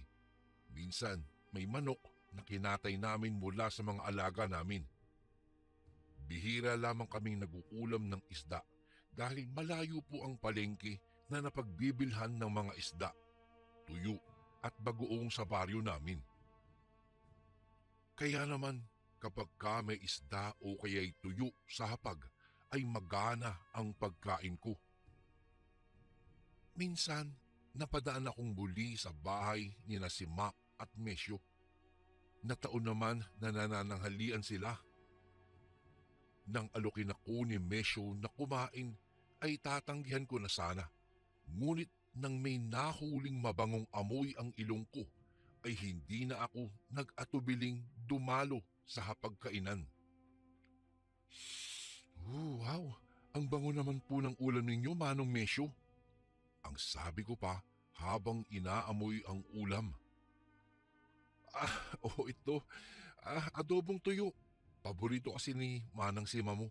Minsan may manok na kinatay namin mula sa mga alaga namin. Bihira lamang kaming nag-uulam ng isda dahil malayo po ang palengke na napagbibilhan ng mga isda, tuyo at bagoong sa baryo namin. Kaya naman kapag ka may isda o kaya'y tuyo sa hapag ay magana ang pagkain ko. Minsan napadaan akong muli sa bahay ni na Sima at Mesyo. Nataon naman na nanananghalian sila. Nang alukin ako ni Mesyo na kumain ay tatanggihan ko na sana. Ngunit nang may nahuling mabangong amoy ang ilong ko ay hindi na ako nag-atubiling dumalo sa hapagkainan. Wow! Ang bango naman po ng ulam ninyo, Manong Mesyo. Ang sabi ko pa habang inaamoy ang ulam. Oo ito. Adobong tuyo. Paborito kasi ni Manang Sima mo.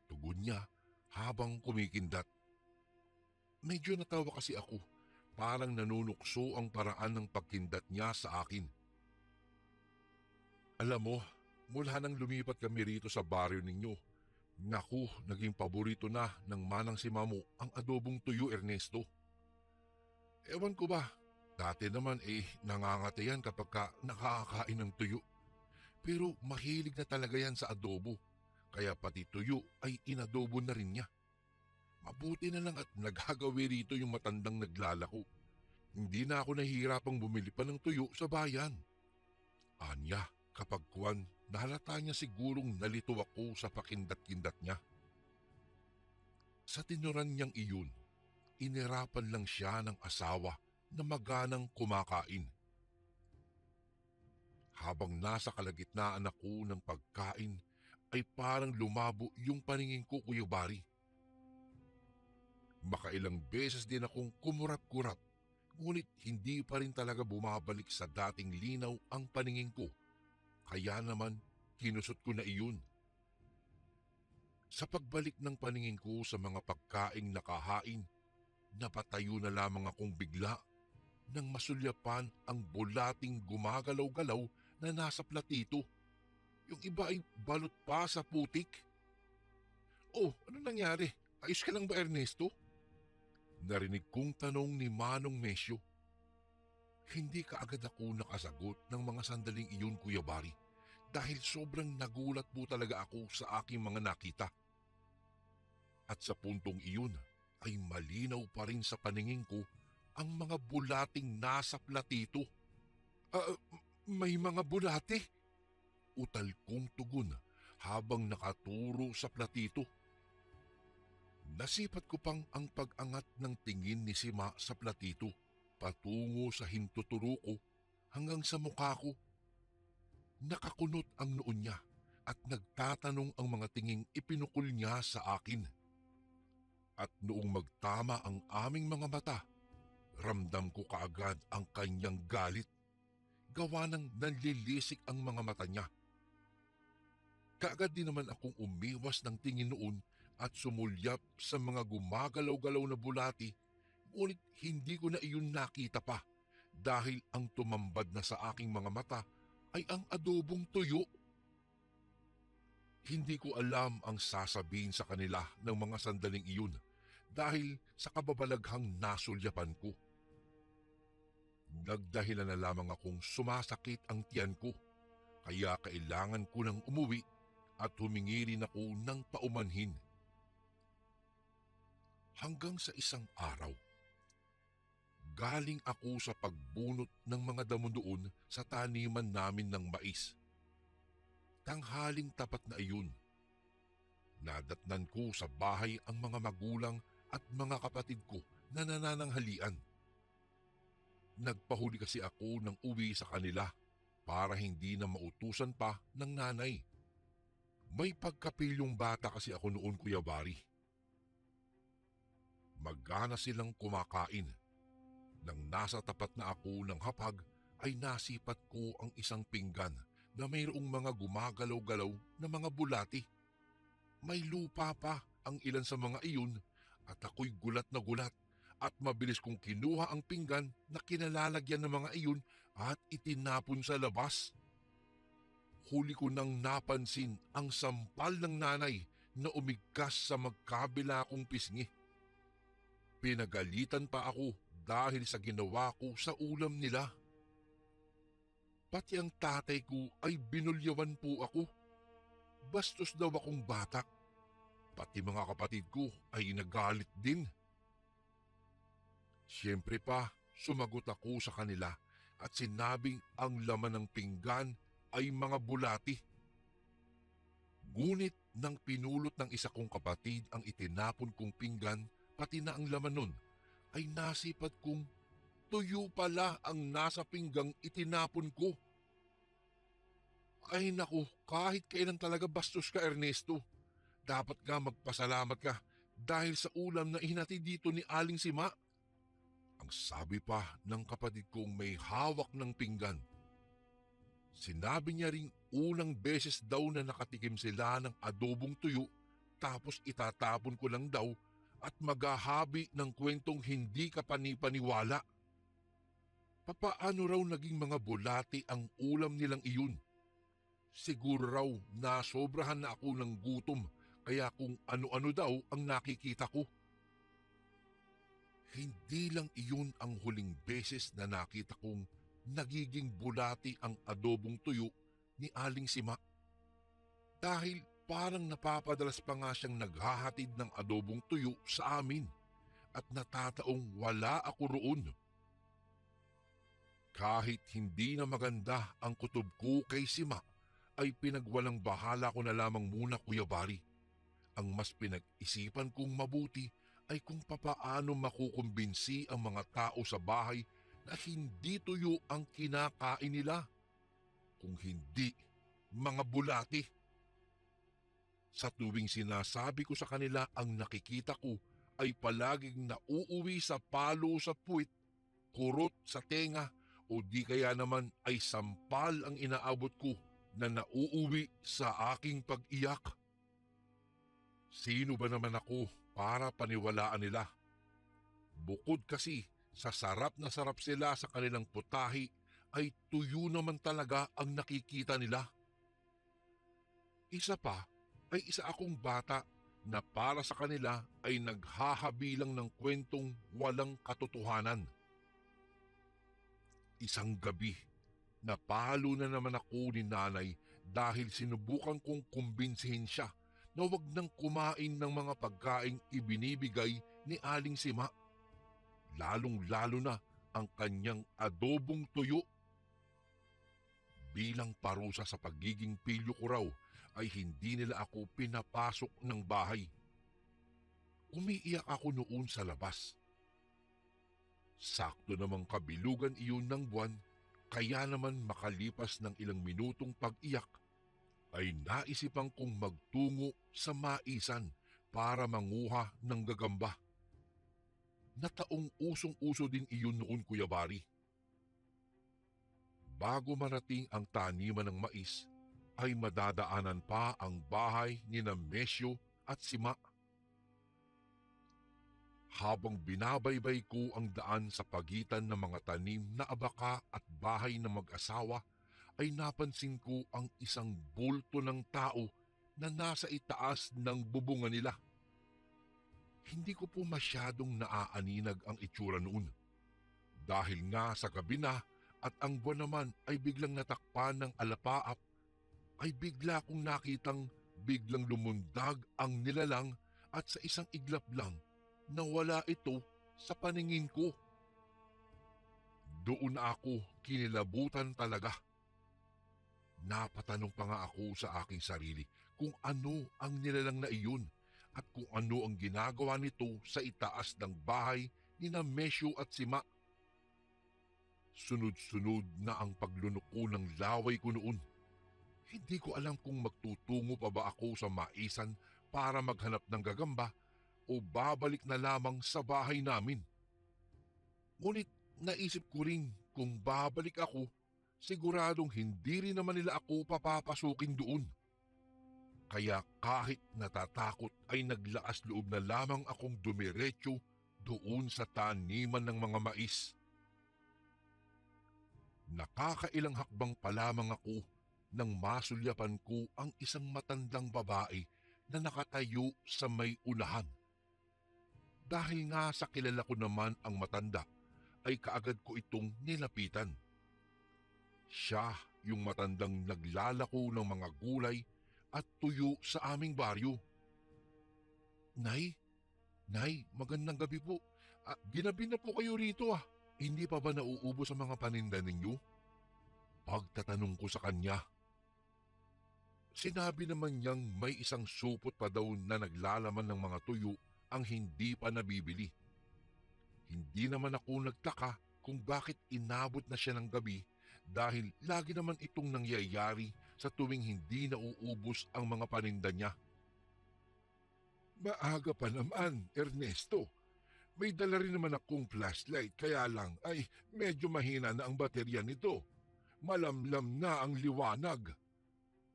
Tugon niya habang kumikindat. Medyo natawa kasi ako. Parang nanunukso ang paraan ng pagkindat niya sa akin. Alam mo, mula nang lumipat kami rito sa baryo ninyo, naku, naging paborito na ng Manang Sima mo ang adobong tuyo, Ernesto. Ewan ko ba, dati naman nangangati yan kapag nakakain ng tuyo. Pero mahilig na talaga yan sa adobo, kaya pati tuyo ay inadobo na rin niya. Mabuti na lang at nagagawi rito yung matandang naglalako. Hindi na ako nahihirapang bumili pa ng tuyo sa bayan. Anya, kapag kuwan, nahalata niya sigurong nalito ako sa pakindat-kindat niya. Sa tinuran niyang iyon, inirapan lang siya ng asawa na maganang kumakain. Habang nasa kalagitnaan ako ng pagkain, ay parang lumabo yung paningin ko, Kuya Bari. Makailang beses din akong kumurap-kurap, ngunit hindi pa rin talaga bumabalik sa dating linaw ang paningin ko. Kaya naman, kinusot ko na iyon. Sa pagbalik ng paningin ko sa mga pagkaing nakahain, napatayo na lamang akong bigla nang masulyapan ang bulating gumagalaw-galaw na nasa platito. Yung iba ay balot pa sa putik. Oh, ano nangyari? Ayos ka lang ba, Ernesto? Narinig kong tanong ni Manong Mesyo. Hindi kaagad ako nakasagot ng mga sandaling iyon, Kuya Bari, dahil sobrang nagulat po talaga ako sa aking mga nakita. At sa puntong iyon ay malinaw pa rin sa paningin ko ang mga bulating nasa platito. Ah, may mga bulate? Utal kong tugon habang nakaturo sa platito. Nasipat ko pang ang pag-angat ng tingin ni Sima sa platito patungo sa hintuturo ko hanggang sa mukha ko. Nakakunot ang noon niya at nagtatanong ang mga tinging ipinukol niya sa akin. At noong magtama ang aming mga mata, ramdam ko kaagad ang kanyang galit. Gawa ng nanlilisik ang mga mata niya. Kaagad din naman akong umiwas ng tingin noon at sumulyap sa mga gumagalaw-galaw na bulati, ngunit hindi ko na iyon nakita pa dahil ang tumambad na sa aking mga mata ay ang adobong tuyo. Hindi ko alam ang sasabihin sa kanila ng mga sandaling iyon dahil sa kababalaghang nasulyapan ko. Nagdahilan na lamang akong sumasakit ang tiyan ko, kaya kailangan ko nang umuwi at humingi rin ako ng paumanhin. Hanggang sa isang araw, galing ako sa pagbunot ng mga damo doon sa taniman namin ng mais. Tanghaling tapat na iyon. Nadatnan ko sa bahay ang mga magulang at mga kapatid ko na nanananghalian. Nagpahuli kasi ako ng uwi sa kanila para hindi na mautusan pa ng nanay. May pagkapilyong bata kasi ako noon, Kuya Bari. Magana silang kumakain. Nang nasa tapat na ako ng hapag ay nasipat ko ang isang pinggan na mayroong mga gumagalaw-galaw na mga bulati. May lupa pa ang ilan sa mga iyon at ako'y gulat na gulat at mabilis kong kinuha ang pinggan na kinalalagyan ng mga iyon at itinapon sa labas. Huli ko nang napansin ang sampal ng nanay na umigkas sa magkabila kong pisngi. Pinagalitan pa ako dahil sa ginawa ko sa ulam nila. Pati ang tatay ko ay binulyawan po ako. Bastos daw akong bata. Pati mga kapatid ko ay nagalit din. Siyempre pa, sumagot ako sa kanila at sinabing ang laman ng pinggan ay mga bulati. Ngunit nang pinulot ng isa kong kapatid ang itinapon kong pinggan, pati na ang laman nun, ay nasipat kong tuyo pala ang nasa pinggang itinapon ko. Ay naku, kahit kailan talaga bastos ka, Ernesto. Dapat ka magpasalamat ka dahil sa ulam na ihinatid dito ni Aling Sima. Ang sabi pa ng kapatid kong may hawak ng pinggan. Sinabi niya ring unang beses daw na nakatikim sila ng adobong tuyo tapos itatapon ko lang daw at maghahabi ng kwentong hindi ka panipaniwala. Papaano raw naging mga bulati ang ulam nilang iyon? Siguro raw nasobrahan na ako ng gutom kaya kung ano-ano daw ang nakikita ko. Hindi lang iyon ang huling beses na nakita kong nagiging bulati ang adobong tuyo ni Aling Sima. Dahil parang napapadalas pa nga siyang naghahatid ng adobong tuyo sa amin at natataong wala ako roon. Kahit hindi na maganda ang kutob ko kay Sima, ay pinagwalang bahala ko na lamang muna, Kuya Bari. Ang mas pinag-isipan kong mabuti ay kung papaano makukumbinsi ang mga tao sa bahay na hindi tuyo ang kinakain nila. Kung hindi, mga bulati. Sa tuwing sinasabi ko sa kanila ang nakikita ko ay palaging nauuwi sa palo sa puwit, kurot sa tenga o di kaya naman ay sampal ang inaabot ko na nauuwi sa aking pag-iyak. Sino ba naman ako para paniwalaan nila? Bukod kasi Sa sarap na sarap sila sa kanilang putahi ay tuyo naman talaga ang nakikita nila. Isa pa ay isa akong bata na para sa kanila ay naghahabilang ng kwentong walang katotohanan. Isang gabi, napalo na naman ako ni nanay dahil sinubukan kong kumbinsihin siya na wag nang kumain ng mga pagkaing ibinibigay ni Aling Sima, lalong-lalo na ang kanyang adobong tuyo. Bilang parusa sa pagiging pilyo ko raw ay hindi nila ako pinapasok ng bahay. Umiiyak ako noon sa labas. Sakto namang kabilugan iyon ng buwan, kaya naman makalipas ng ilang minutong pag-iyak, ay naisipan kong magtungo sa maisan para manguha ng gagamba. Na taong usong-uso din iyon noon, Kuya Bari. Bago marating ang taniman ng mais, ay madadaanan pa ang bahay ni Nemesio at Sima. Habang binabaybay ko ang daan sa pagitan ng mga tanim na abaka at bahay ng mag-asawa, ay napansin ko ang isang bulto ng tao na nasa itaas ng bubungan nila. Hindi ko po masyadong naaaninag ang itsura noon. Dahil nga sa gabi na at ang buwan naman ay biglang natakpan ng alapaap, ay bigla kong nakitang biglang lumundag ang nilalang at sa isang iglap lang, nawala ito sa paningin ko. Doon na ako kinilabutan talaga. Napatanong pa nga ako sa aking sarili kung ano ang nilalang na iyon at kung ano ang ginagawa nito sa itaas ng bahay ni Nemesio at Sima. Sunod-sunod na ang paglunok ko ng laway ko noon. Hindi ko alam kung magtutungo pa ba ako sa maisan para maghanap ng gagamba o babalik na lamang sa bahay namin. Ngunit naisip ko rin kung babalik ako, siguradong hindi rin naman nila ako papapasukin doon. Kaya kahit natatakot ay naglaas loob na lamang akong dumiretso doon sa taniman ng mga mais. Nakakailang hakbang pa lamang ako nang masulyapan ko ang isang matandang babae na nakatayo sa may unahan. Dahil nga sa kilala ko naman ang matanda, ay kaagad ko itong nilapitan. Siya yung matandang naglalako ng mga gulay at tuyo sa aming baryo. Nay, magandang gabi po. Ginabi na po kayo rito ah. Hindi pa ba nauubos ang mga paninda ninyo? Pagtatanong ko sa kanya. Sinabi naman niyang may isang supot pa daw na naglalaman ng mga tuyo ang hindi pa nabibili. Hindi naman ako nagtaka kung bakit inabot na siya ng gabi dahil lagi naman itong nangyayari sa tuwing hindi nauubos ang mga paninda niya. Maaga pa naman, Ernesto. May dala rin naman akong flashlight kaya lang ay medyo mahina na ang baterya nito. Malamlam na ang liwanag.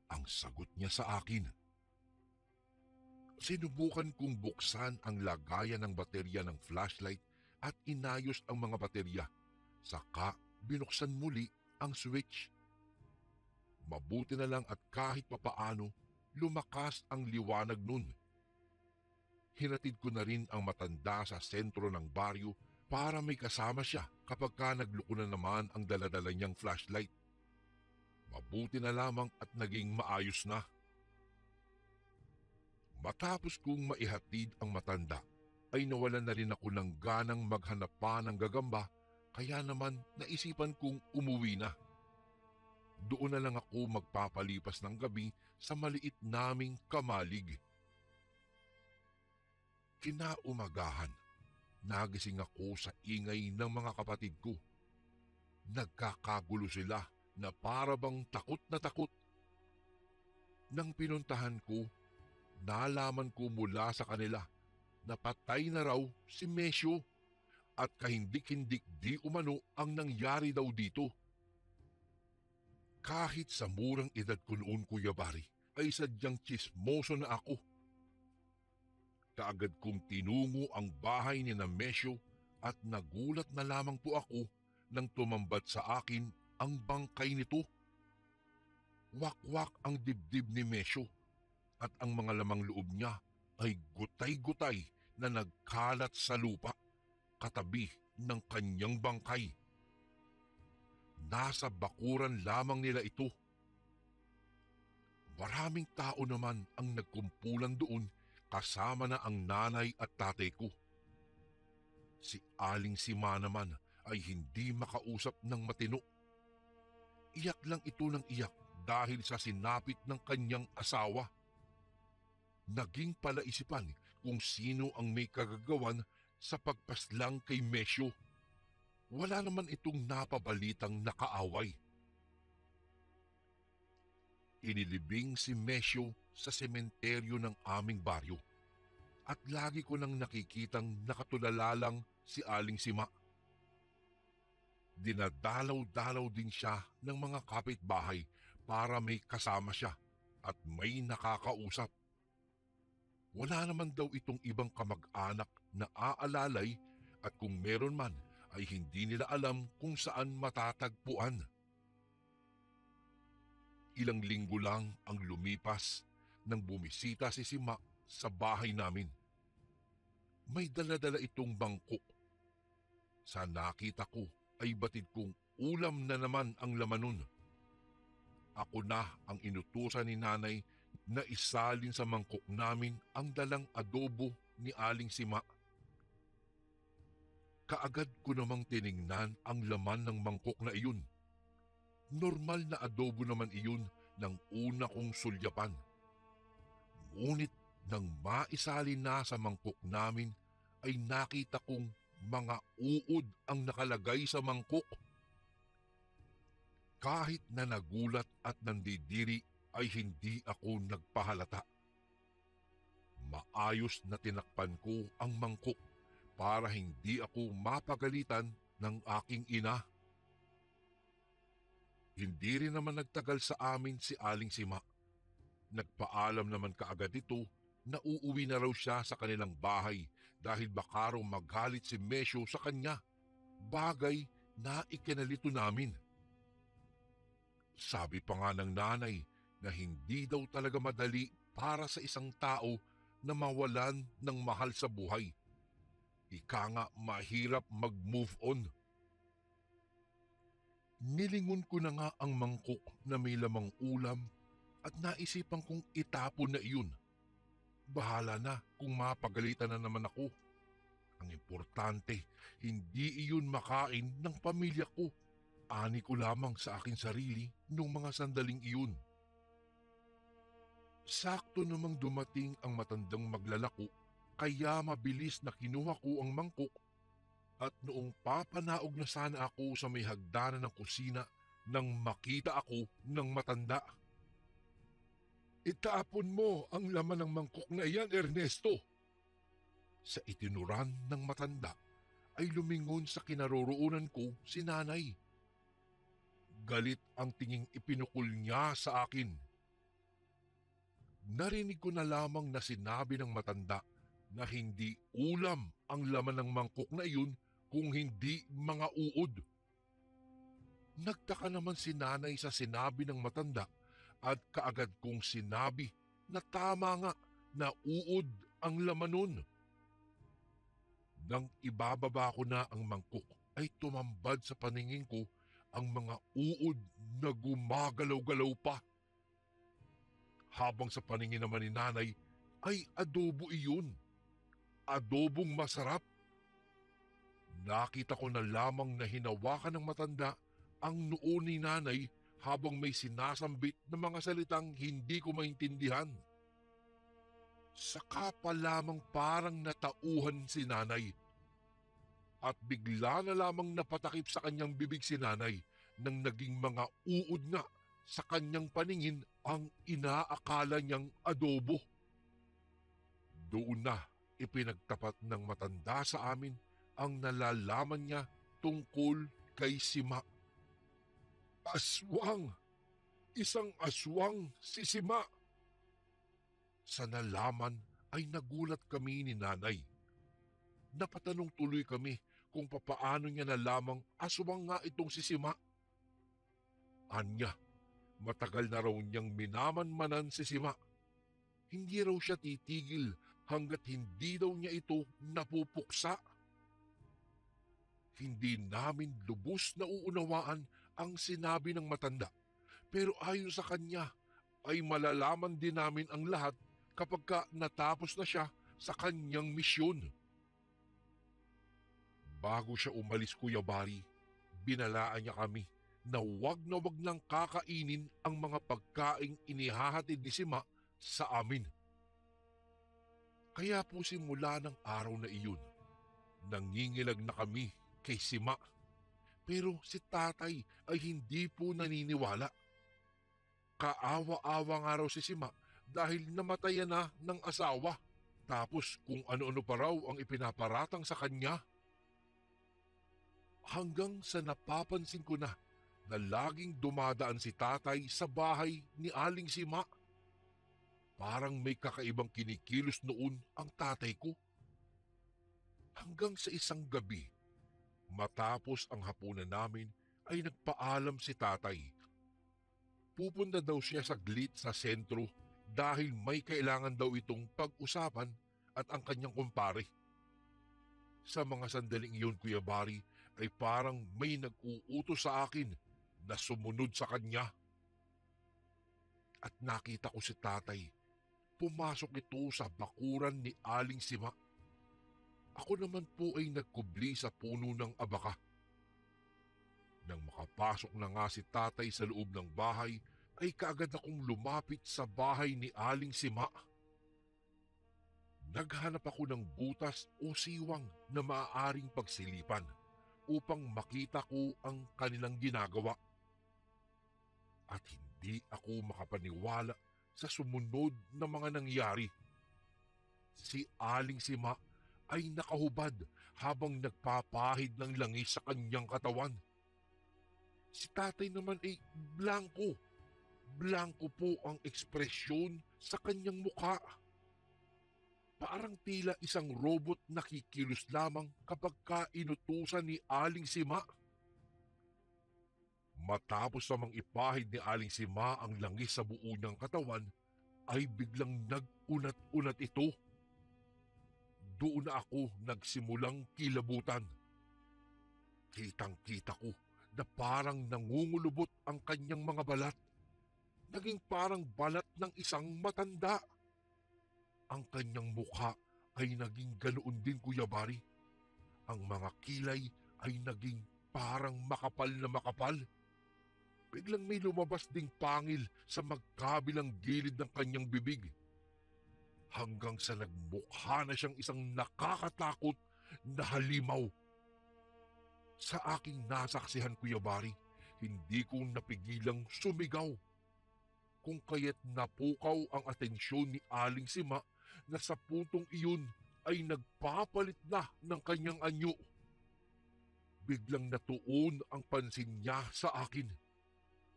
Ang sagot niya sa akin. Sinubukan kong buksan ang lagayan ng baterya ng flashlight at inayos ang mga baterya. Saka binuksan muli ang switch. Mabuti na lang at kahit papaano lumakas ang liwanag nun. Hinatid ko na rin ang matanda sa sentro ng baryo para may kasama siya kapag nagluko na naman ang daladala niyang flashlight. Mabuti na lamang at naging maayos na. Matapos kong maihatid ang matanda, ay nawalan na rin ako ng ganang maghanap pa ng gagamba, kaya naman naisipan kong umuwi na. Doon na lang ako magpapalipas ng gabi sa maliit naming kamalig. Kinaumagahan, nagising ako sa ingay ng mga kapatid ko. Nagkakagulo sila na para bang takot na takot. Nang pinuntahan ko, nalaman ko mula sa kanila na patay na raw si Mesio at kahindik-hindik di umano ang nangyari daw dito. Kahit sa murang edad ko noon, Kuya Bari, ay sadyang tsismoso na ako. Kaagad kong tinungo ang bahay ni Nemesio at nagulat na lamang po ako nang tumambad sa akin ang bangkay nito. Wakwak ang dibdib ni Mesyo at ang mga lamang loob niya ay gutay-gutay na nagkalat sa lupa katabi ng kanyang bangkay. Nasa bakuran lamang nila ito. Maraming tao naman ang nagkumpulan doon kasama na ang nanay at tatay ko. Si Aling Sima naman ay hindi makausap ng matino. Iyak lang ito ng iyak dahil sa sinapit ng kanyang asawa. Naging palaisipan kung sino ang may kagagawan sa pagpaslang kay Mesyo. Wala naman itong napabalitang nakaaway. Inilibing si Mesyo sa sementeryo ng aming baryo at lagi ko nang nakikitang nakatulala lang si Aling Sima. Dinadalaw-dalaw din siya ng mga kapitbahay para may kasama siya at may nakakausap. Wala naman daw itong ibang kamag-anak na aalalay at kung meron man ay hindi nila alam kung saan matatagpuan. Ilang linggo lang ang lumipas nang bumisita si Sima sa bahay namin. May dala-dala itong bangkok. Sa nakita ko ay batid kong ulam na naman ang laman nun. Ako na ang inutusan ni nanay na isalin sa mangkok namin ang dalang adobo ni Aling Sima. Kaagad ko namang tiningnan ang laman ng mangkok na iyon. Normal na adobo naman iyon ng una kong sulyapan. Ngunit nang maisalin na sa mangkok namin ay nakita kong mga uod ang nakalagay sa mangkok. Kahit na nagulat at nandidiri ay hindi ako nagpahalata. Maayos na tinakpan ko ang mangkok para hindi ako mapagalitan ng aking ina. Hindi rin naman nagtagal sa amin si Aling Sima. Nagpaalam naman kaagad ito na uuwi na raw siya sa kanilang bahay dahil baka raw magalit si Mesyo sa kanya, bagay na ikinalito namin. Sabi pa nga ng nanay na hindi daw talaga madali para sa isang tao na mawalan ng mahal sa buhay. Ika nga mahirap mag-move on. Nilingon ko na nga ang mangkok na may lamang ulam at naisipan kong itapon na iyon. Bahala na kung mapagalitan na naman ako. Ang importante, hindi iyon makain ng pamilya ko. Ani ko lamang sa aking sarili nung mga sandaling iyon. Sakto namang dumating ang matandang maglalako kaya mabilis na kinuha ko ang mangkok at noong papanaog na sana ako sa may hagdanan ng kusina nang makita ako ng matanda. Itapon mo ang laman ng mangkok na iyan, Ernesto! Sa itinuran ng matanda ay lumingon sa kinaroroonan ko si nanay. Galit ang tinging ipinukol niya sa akin. Narinig ko na lamang na sinabi ng matanda na hindi ulam ang laman ng mangkok na iyon kung hindi mga uod. Nagtaka naman si nanay sa sinabi ng matanda at kaagad kong sinabi na tama nga na uod ang laman nun. Nang ibababa ko na ang mangkok ay tumambad sa paningin ko ang mga uod na gumagalaw-galaw pa. Habang sa paningin naman ni nanay ay adobo iyon. Adobong masarap. Nakita ko na lamang na hinawakan ng matanda ang noo ni nanay habang may sinasambit na mga salitang hindi ko maintindihan. Saka pa lamang parang natauhan si nanay. At bigla na lamang napatakip sa kanyang bibig si nanay nang naging mga uod nga sa kanyang paningin ang inaakala niyang adobo. Doon na ipinagtapat ng matanda sa amin ang nalalaman niya tungkol kay Sima. Aswang! Isang aswang si Sima! Sa nalaman ay nagulat kami ni nanay. Napatanong tuloy kami kung papaano niya nalamang aswang nga itong si Sima. Anya, matagal na raw niyang minamanmanan si Sima. Hindi raw siya titigil hanggat hindi daw niya ito napupuksa. Hindi namin lubos na uunawaan ang sinabi ng matanda, pero ayon sa kanya ay malalaman din namin ang lahat kapag natapos na siya sa kanyang misyon. Bago siya umalis, Kuya Bari, binalaan niya kami na wag nang kakainin ang mga pagkaing inihahatid ni Sima sa amin. Kaya po simula ng araw na iyon, nangingilag na kami kay Sima. Pero si tatay ay hindi po naniniwala. Kaawa-awa nga raw si Sima dahil namatayan na ng asawa. Tapos kung ano-ano pa raw ang ipinaparatang sa kanya. Hanggang sa napapansin ko na laging dumadaan si tatay sa bahay ni Aling Sima. Parang may kakaibang kinikilos noon ang tatay ko. Hanggang sa isang gabi, matapos ang hapunan namin, ay nagpaalam si tatay. Pupunta daw siya saglit sa sentro dahil may kailangan daw itong pag-usapan at ang kanyang kumpare. Sa mga sandaling iyon, Kuya Bari, ay parang may nag-uutos sa akin na sumunod sa kanya. At nakita ko si tatay. Pumasok ito sa bakuran ni Aling Sima. Ako naman po ay nagkubli sa puno ng abaka. Nang makapasok na nga si tatay sa loob ng bahay, ay kaagad akong lumapit sa bahay ni Aling Sima. Naghanap ako ng butas o siwang na maaaring pagsilipan upang makita ko ang kanilang ginagawa. At hindi ako makapaniwala sa sumunod na mga nangyari. Si Aling Sima ay nakahubad habang nagpapahid ng langis sa kanyang katawan. Si tatay naman ay blanko. Blanko po ang ekspresyon sa kanyang mukha. Parang tila isang robot na kikilos lamang kapag inutusan ni Aling Sima. Matapos namang ipahid ni Aling Sima ang langis sa buo niyang katawan, ay biglang nag-unat-unat ito. Doon na ako nagsimulang kilabutan. Kitang-kita ko na parang nangungulubot ang kanyang mga balat. Naging parang balat ng isang matanda. Ang kanyang mukha ay naging ganoon din, Kuya Bari. Ang mga kilay ay naging parang makapal na makapal. Biglang may lumabas ding pangil sa magkabilang gilid ng kanyang bibig. Hanggang sa nagmukha na siyang isang nakakatakot na halimaw. Sa aking nasaksihan, Kuya Bari, hindi ko napigilang sumigaw. Kung kaya't napukaw ang atensyon ni Aling Sima na sa puntong iyon ay nagpapalit na ng kanyang anyo. Biglang natuon ang pansin niya sa akin.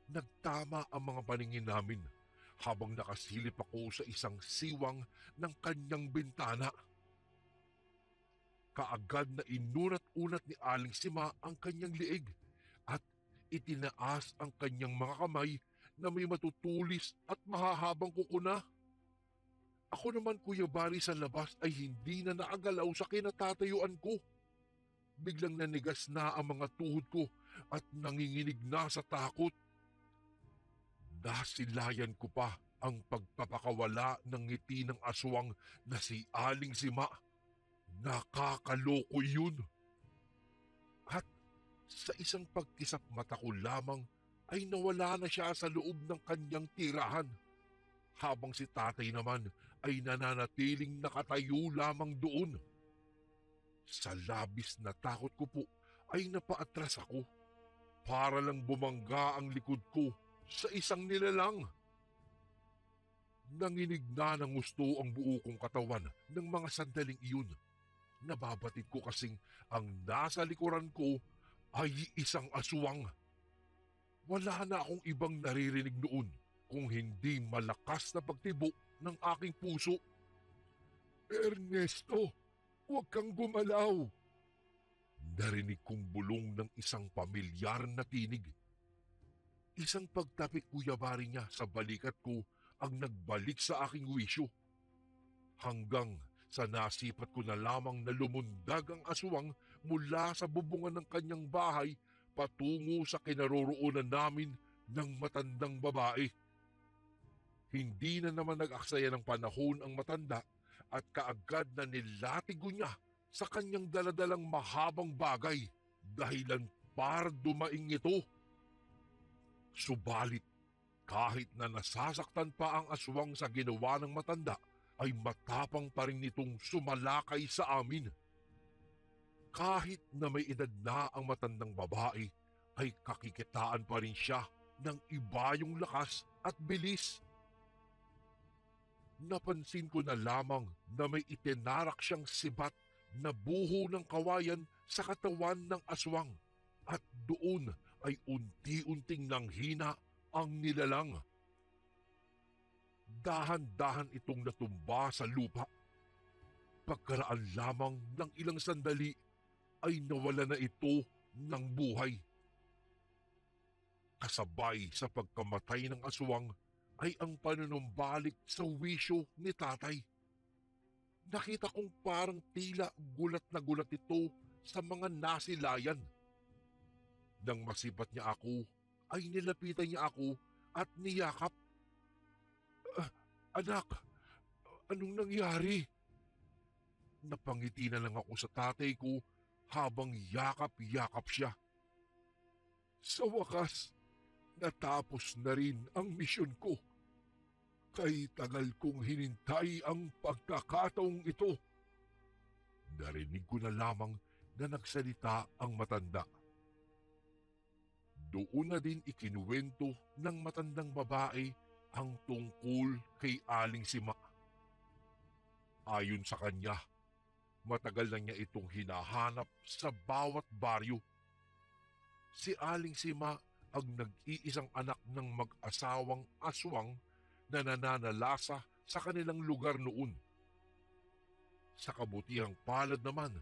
Nagtama ang mga paningin namin habang nakasilip ako sa isang siwang ng kanyang bintana. Kaagad na inunat-unat ni Aling Sima ang kanyang liig at itinaas ang kanyang mga kamay na may matutulis at mahahabang kukuna. Ako naman, Kuya Bari, sa labas ay hindi na naagalaw sa kinatatayuan ko. Biglang nanigas na ang mga tuhod ko at nanginginig na sa takot. Nasilayan ko pa ang pagpapakawala ng ngiti ng aswang na si Aling Sima. Nakakaloko yun. At sa isang pagkisap mata ko lamang ay nawala na siya sa loob ng kanyang tirahan. Habang si tatay naman ay nananatiling nakatayo lamang doon. Sa labis na takot ko po ay napaatras ako. Para lang bumangga ang likod ko sa isang nilalang. Nanginig na ng gusto ang buo kong katawan ng mga sandaling iyon. Nababatid ko kasing ang nasa likuran ko ay isang aswang. Wala na akong ibang naririnig noon kung hindi malakas na pagtibok ng aking puso. Ernesto, huwag kang gumalaw! Narinig kong bulong ng isang pamilyar na tinig. Isang pagtapik kuyabari niya sa balikat ko ang nagbalik sa aking wisyo. Hanggang sa nasipat ko na lamang na lumundag ang aswang mula sa bubungan ng kanyang bahay patungo sa kinaroroonan namin ng matandang babae. Hindi na naman nag-aksaya ng panahon ang matanda at kaagad na nilatigo niya sa kanyang daladalang mahabang bagay dahilan para dumaing ito. Subalit kahit na nasasaktan pa ang aswang sa ginawa ng matanda, ay matapang pa rin nitong sumalakay sa amin. Kahit na may edad na ang matandang babae, ay kakikitaan pa rin siya ng iba yung lakas at bilis. Napansin ko na lamang na may itinarak siyang sibat na buho ng kawayan sa katawan ng aswang at doon ay unti-unting nanghina ang nilalang. Dahan-dahan itong natumba sa lupa. Pagkaraan lamang ng ilang sandali ay nawala na ito ng buhay. Kasabay sa pagkamatay ng aswang ay ang panunumbalik sa wisyo ni tatay. Nakita kong parang tila gulat na gulat ito sa mga nasilayan. Nang masipat niya ako, ay nilapitan niya ako at niyakap. Anak, anong nangyari? Napangiti na lang ako sa tatay ko habang yakap-yakap siya. Sa wakas, natapos na rin ang misyon ko. Kay tagal kong hinintay ang pagkakataong ito. Narinig ko na lamang na nagsalita ang matanda. Doon na din ikinuwento ng matandang babae ang tungkol kay Aling Sima. Ayon sa kanya, matagal na niya itong hinahanap sa bawat baryo. Si Aling Sima ang nag-iisang anak ng mag-asawang aswang na nananalasa sa kanilang lugar noon. Sa kabutihang palad naman,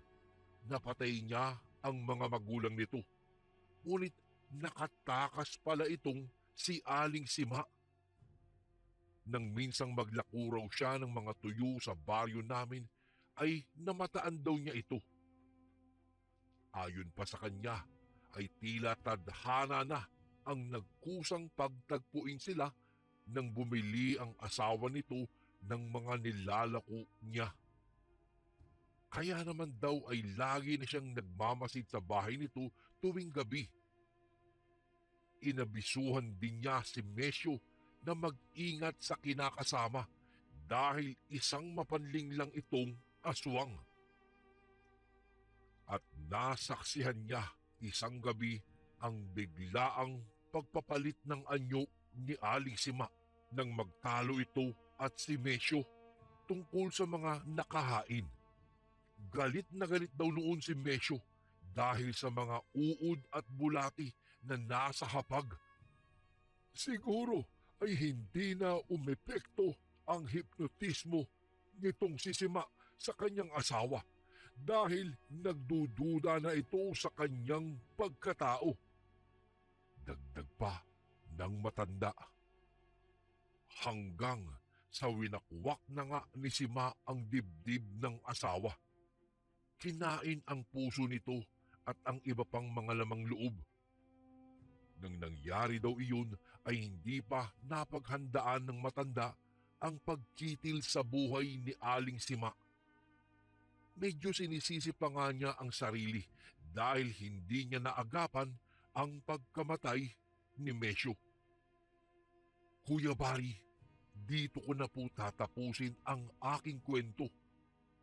napatay niya ang mga magulang nito. Ngunit nakatakas pala itong si Aling Sima. Nang minsang maglakuraw siya ng mga tuyo sa baryo namin, ay namataan daw niya ito. Ayon pa sa kanya, ay tila tadhana na ang nagkusang pagtagpuin sila nang bumili ang asawa nito ng mga nilalako niya. Kaya naman daw ay lagi na siyang nagmamasid sa bahay nito tuwing gabi. Inabisuhan din niya si Mesyo na mag-ingat sa kinakasama dahil isang mapanling lang itong aswang. At nasaksihan niya isang gabi ang biglaang pagpapalit ng anyo ni Aling Sima nang magtalo ito at si Mesyo tungkol sa mga nakahain. Galit na galit daw noon si Mesyo dahil sa mga uod at bulati na nasa hapag. Siguro ay hindi na umepekto ang hipnotismo nitong si Sima sa kanyang asawa dahil nagdududa na ito sa kanyang pagkatao. Dagdag pa ng matanda. Hanggang sa winakwak na nga ni Sima ang dibdib ng asawa. Kinain ang puso nito at ang iba pang mga lamang loob. Nang nangyari daw iyon ay hindi pa napaghandaan ng matanda ang pagkitil sa buhay ni Aling Sima. Medyo sinisisi pa nga niya ang sarili dahil hindi niya naagapan ang pagkamatay ni Mesyo. Kuya Bari, dito ko na po tatapusin ang aking kwento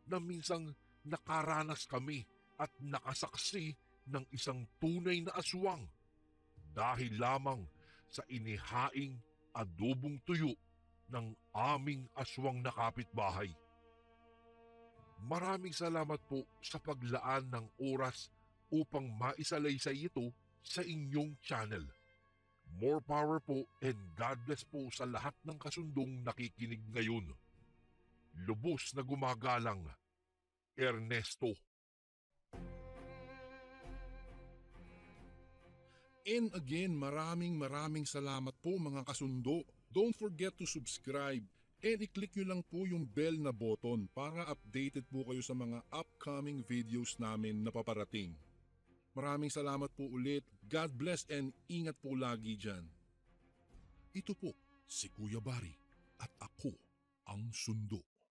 na minsang nakaranas kami at nakasaksi ng isang tunay na aswang dahil lamang sa inihaing adobong tuyo ng aming aswang na kapitbahay. Maraming salamat po sa paglaan ng oras upang maisalaysay ito sa inyong channel. More power po and God bless po sa lahat ng kasundong nakikinig ngayon. Lubos na gumagalang, Ernesto. And again, maraming salamat po mga kasundo. Don't forget to subscribe and i-click nyo lang po yung bell na button para updated po kayo sa mga upcoming videos namin na paparating. Maraming salamat po ulit. God bless and ingat po lagi dyan. Ito po si Kuya Bari at ako ang sundo.